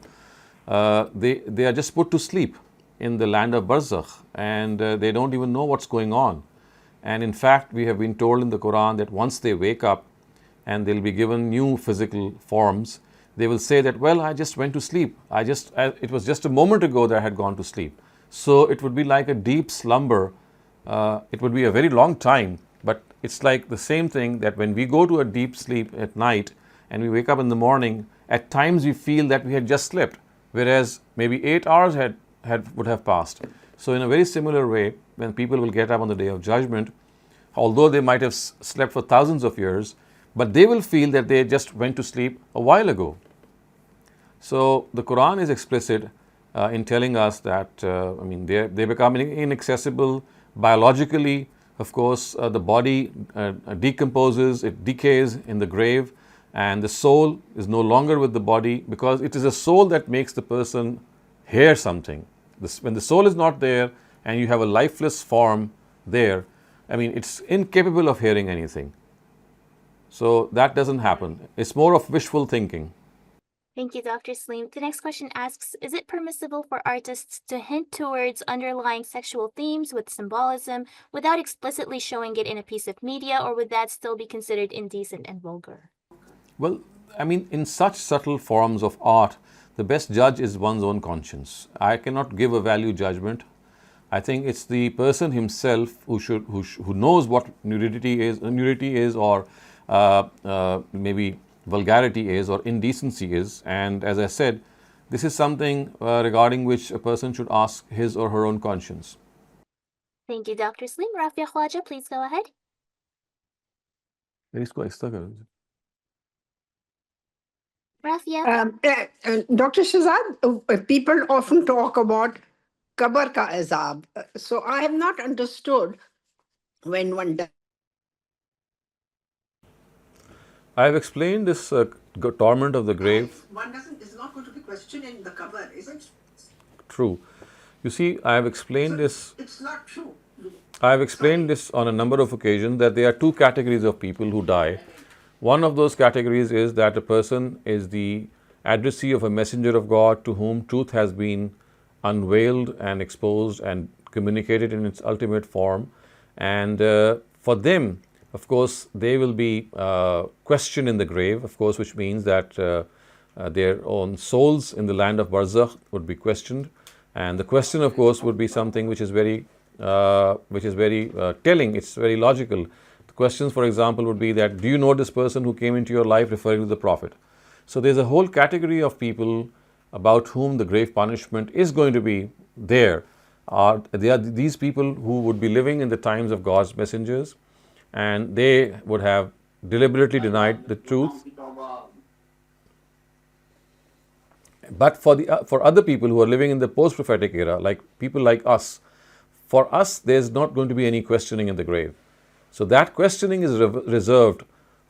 they are just put to sleep in the land of Barzakh, and they don't even know what's going on. And in fact, we have been told in the Quran that once they wake up and they'll be given new physical forms, they will say that, well, I just went to sleep. It was just a moment ago that I had gone to sleep. So it would be like a deep slumber. It would be a very long time, but it's like the same thing that when we go to a deep sleep at night and we wake up in the morning, at times we feel that we had just slept, whereas maybe 8 hours would have passed. So in a very similar way, when people will get up on the Day of Judgment, although they might have slept for thousands of years, but they will feel that they just went to sleep a while ago. So the Quran is explicit in telling us that, they become inaccessible biologically. Of course, the body decomposes, it decays in the grave, and the soul is no longer with the body, because it is a soul that makes the person hear something. When the soul is not there and you have a lifeless form there, it's incapable of hearing anything. So that doesn't happen. It's more of wishful thinking. Thank you, Dr. Saleem. The next question asks, is it permissible for artists to hint towards underlying sexual themes with symbolism without explicitly showing it in a piece of media, or would that still be considered indecent and vulgar? Well, in such subtle forms of art, the best judge is one's own conscience. I cannot give a value judgment. I think it's the person himself who knows what nudity is, or maybe vulgarity is, or indecency is. And as I said, this is something regarding which a person should ask his or her own conscience. Thank you, Dr. Saleem. Rafia Khwaja, please go ahead. Rafia? Dr. Shehzad, people often talk about kabar ka azab. So I have not understood when one does. I have explained this torment of the grave. One is not going to be questioning the cover, is it? True. You see, I have explained this. It's not true. I have explained this on a number of occasions that there are two categories of people who die. One of those categories is that a person is the addressee of a messenger of God to whom truth has been unveiled and exposed and communicated in its ultimate form. And for them, of course, they will be questioned in the grave, of course, which means that their own souls in the land of Barzakh would be questioned. And the question, of course, would be something which is very telling. It's very logical. The questions, for example, would be that, do you know this person who came into your life, referring to the Prophet? So there's a whole category of people about whom the grave punishment is going to be there. They are these people who would be living in the times of God's messengers, and they would have deliberately denied the truth. But for other people who are living in the post-prophetic era, like people like us, for us there's not going to be any questioning in the grave. So that questioning is reserved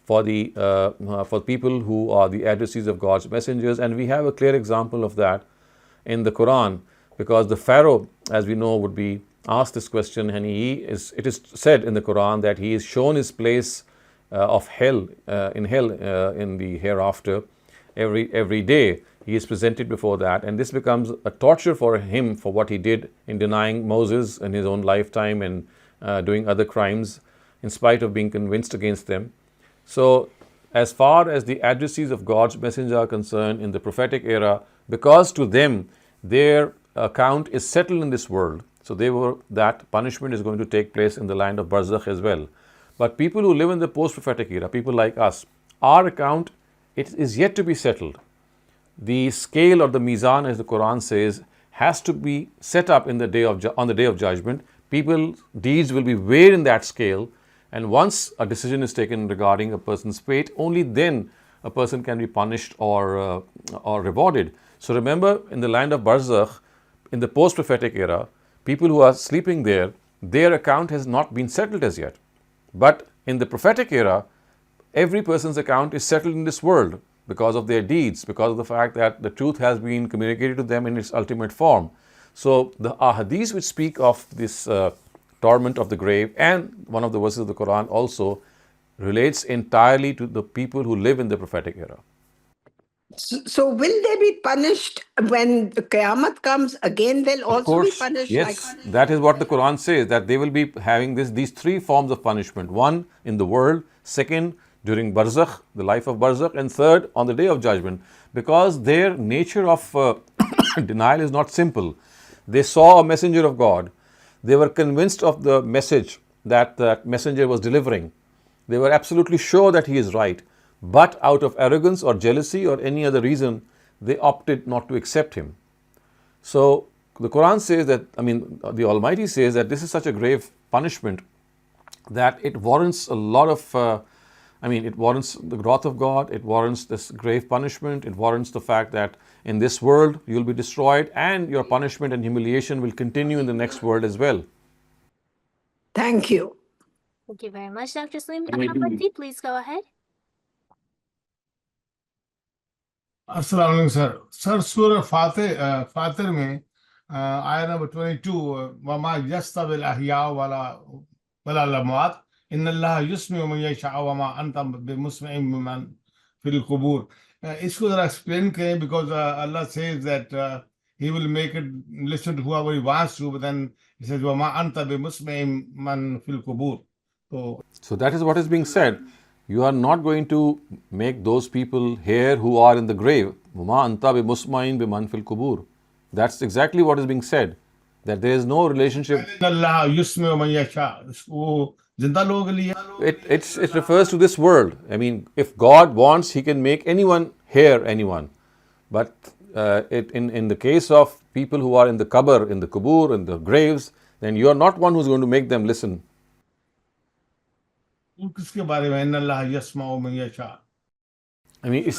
for people who are the addressees of God's messengers, and we have a clear example of that in the Quran, because the Pharaoh, as we know, would be asked this question, and it is said in the Quran that he is shown his place of hell in the hereafter every day. He is presented before that, and this becomes a torture for him for what he did in denying Moses in his own lifetime and doing other crimes in spite of being convinced against them. So as far as the addressees of God's messenger are concerned in the prophetic era, because to them their account is settled in this world, so that punishment is going to take place in the land of Barzakh as well. But people who live in the post-prophetic era, people like us, our account, it is yet to be settled. The scale or the mizan, as the Quran says, has to be set up on the day of judgment. People's deeds will be weighed in that scale, and once a decision is taken regarding a person's fate, only then a person can be punished or rewarded. So remember, in the land of Barzakh, in the post-prophetic era, people who are sleeping there, their account has not been settled as yet. But in the prophetic era, every person's account is settled in this world because of their deeds, because of the fact that the truth has been communicated to them in its ultimate form. So the ahadith which speak of this torment of the grave, and one of the verses of the Quran also, relates entirely to the people who live in the prophetic era. So will they be punished when the Qiyamah comes? Again, they'll also be punished? Yes, that is what the Quran says, that they will be having these three forms of punishment. One, in the world. Second, during Barzakh, the life of Barzakh. And third, on the day of judgment. Because their nature of denial is not simple. They saw a messenger of God. They were convinced of the message that that messenger was delivering. They were absolutely sure that he is right. But out of arrogance or jealousy or any other reason, they opted not to accept him. So the Quran says that, the Almighty says that this is such a grave punishment that it warrants a lot of, it warrants the wrath of God, it warrants this grave punishment, it warrants the fact that in this world you will be destroyed, and your punishment and humiliation will continue in the next world as well. Thank you. Thank you very much, Dr. Saleem. Ahmed, please go ahead. Assalamu alaikum, sir. Sir, Surah Fatir mein, ayah number 22, وَمَا يَسْتَوِي الْأَحْيَاءُ وَلَا الْأَمْوَاتُ إِنَّ اللَّهَ يُسْمِعُ مَن يَشَاءُ وَمَا أَنْتَ بِمُسْمِعٍ مَّن فِي الْقُبُورِ. Isko zara explain kare, because Allah says that He will make it listen to whoever He wants to, but then He says وَمَا أَنْتَ بِمُسْمِعٍ مَّن فِي الْقُبُورِ. So that is what is being said. You are not going to make those people hear who are in the grave. وَمَا أَنْتَ بِمُسْمَعٍ بِمَنْ فِي الْقُبُورِ. That's exactly what is being said. That there is no relationship. It refers to this world. If God wants, He can make anyone hear anyone. But in the case of people who are in the qabr, in the kubur, in the graves, then you are not one who's going to make them listen. It's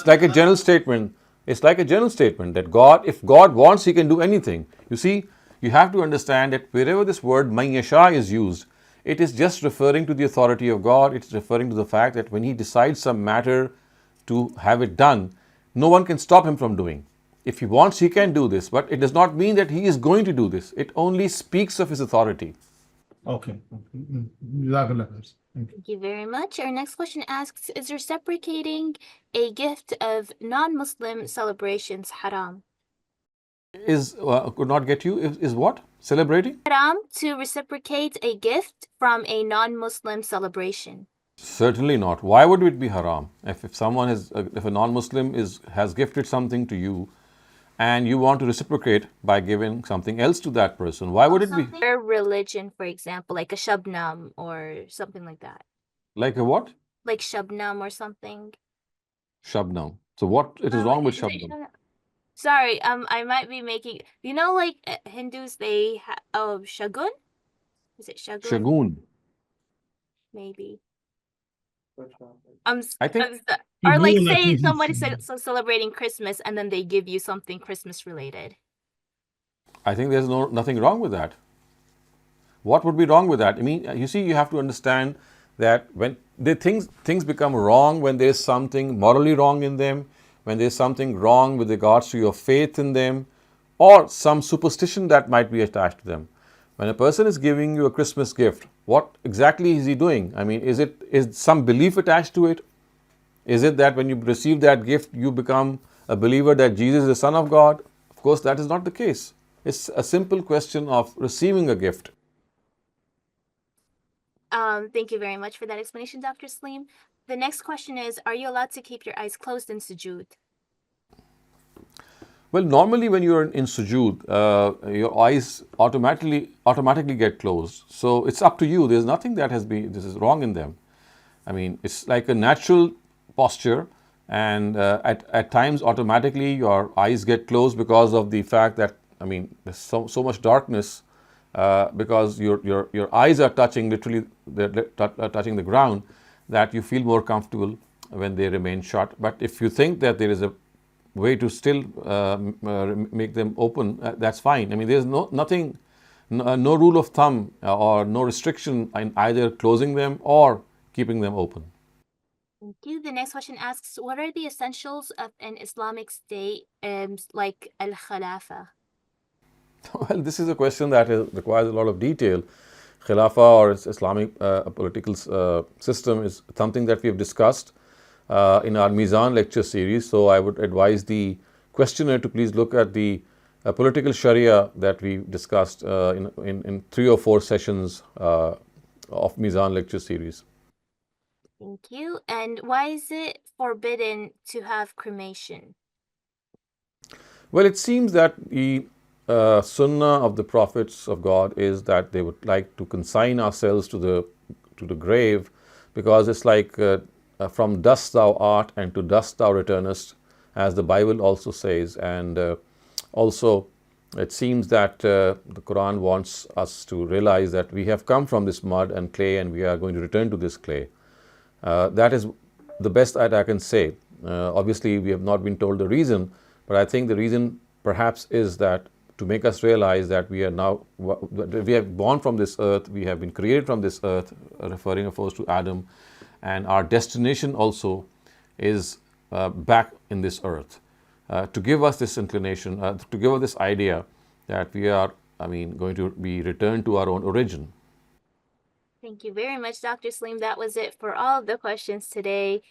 like a general statement. It's like a general statement that if God wants, He can do anything. You see, you have to understand that wherever this word man yasha is used, it is just referring to the authority of God. It's referring to the fact that when He decides some matter to have it done, no one can stop Him from doing. If He wants, He can do this, but it does not mean that He is going to do this. It only speaks of His authority. Okay. Jazakallah khair. Thank you. Thank you very much. Our next question asks, is reciprocating a gift of non-Muslim celebrations haram? Could not get you. Is what? Celebrating? Haram to reciprocate a gift from a non-Muslim celebration. Certainly not. Why would it be haram? If someone is, if a non-Muslim has gifted something to you, and you want to reciprocate by giving something else to that person, why would it be? Their religion, for example, like a shabnam or something like that. Like a what? Like shabnam or something. Shabnam. So what it is wrong with Is it shabnam? Sorry, I might be making, like Hindus, they have, shagun? Is it shagun? Shagun. Maybe. I think Or like Shagun, I say think somebody's celebrating Christmas and then they give you something Christmas related. there's nothing wrong with that. What would be wrong with that? I mean, you see, you have to understand that when things become wrong when there's something morally wrong in them, when there's something wrong with regards to your faith in them, or some superstition that might be attached to them. When a person is giving you a Christmas gift, what exactly is he doing? I mean, is some belief attached to it? Is it that when you receive that gift, you become a believer that Jesus is the Son of God? Of course, that is not the case. It's a simple question of receiving a gift. Thank you very much for that explanation, Dr. Saleem. The next question is, are you allowed to keep your eyes closed in sujood? Well, normally when you're in sujood, your eyes automatically get closed. So it's up to you. There's nothing this is wrong in them. I mean, it's like a natural posture, and at times automatically your eyes get closed because of the fact that, I mean, there's so much darkness, because your eyes are touching, literally they're touching the ground, that you feel more comfortable when they remain shut. But if you think that there is a way to still make them open, that's fine. I mean, there's no rule of thumb or no restriction in either closing them or keeping them open. Thank you. The next question asks, what are the essentials of an Islamic state, like al-Khilafah? Well, this is a question that requires a lot of detail. Khilafah, or Islamic political system, is something that we have discussed in our Mizan lecture series. So I would advise the questioner to please look at the political Sharia that we discussed in 3 or 4 sessions of Mizan lecture series. Thank you. And why is it forbidden to have cremation? Well, it seems that the sunnah of the prophets of God is that they would like to consign ourselves to the grave, because it's like from dust thou art and to dust thou returnest, as the Bible also says. And also it seems that the Quran wants us to realize that we have come from this mud and clay and we are going to return to this clay. That is the best that I can say. Obviously, we have not been told the reason, but I think the reason perhaps is that to make us realize that we have born from this earth, we have been created from this earth, referring of course to Adam, and our destination also is back in this earth. To give us this inclination, to give us this idea that we are, going to be returned to our own origin. Thank you very much, Dr. Saleem. That was it for all of the questions today.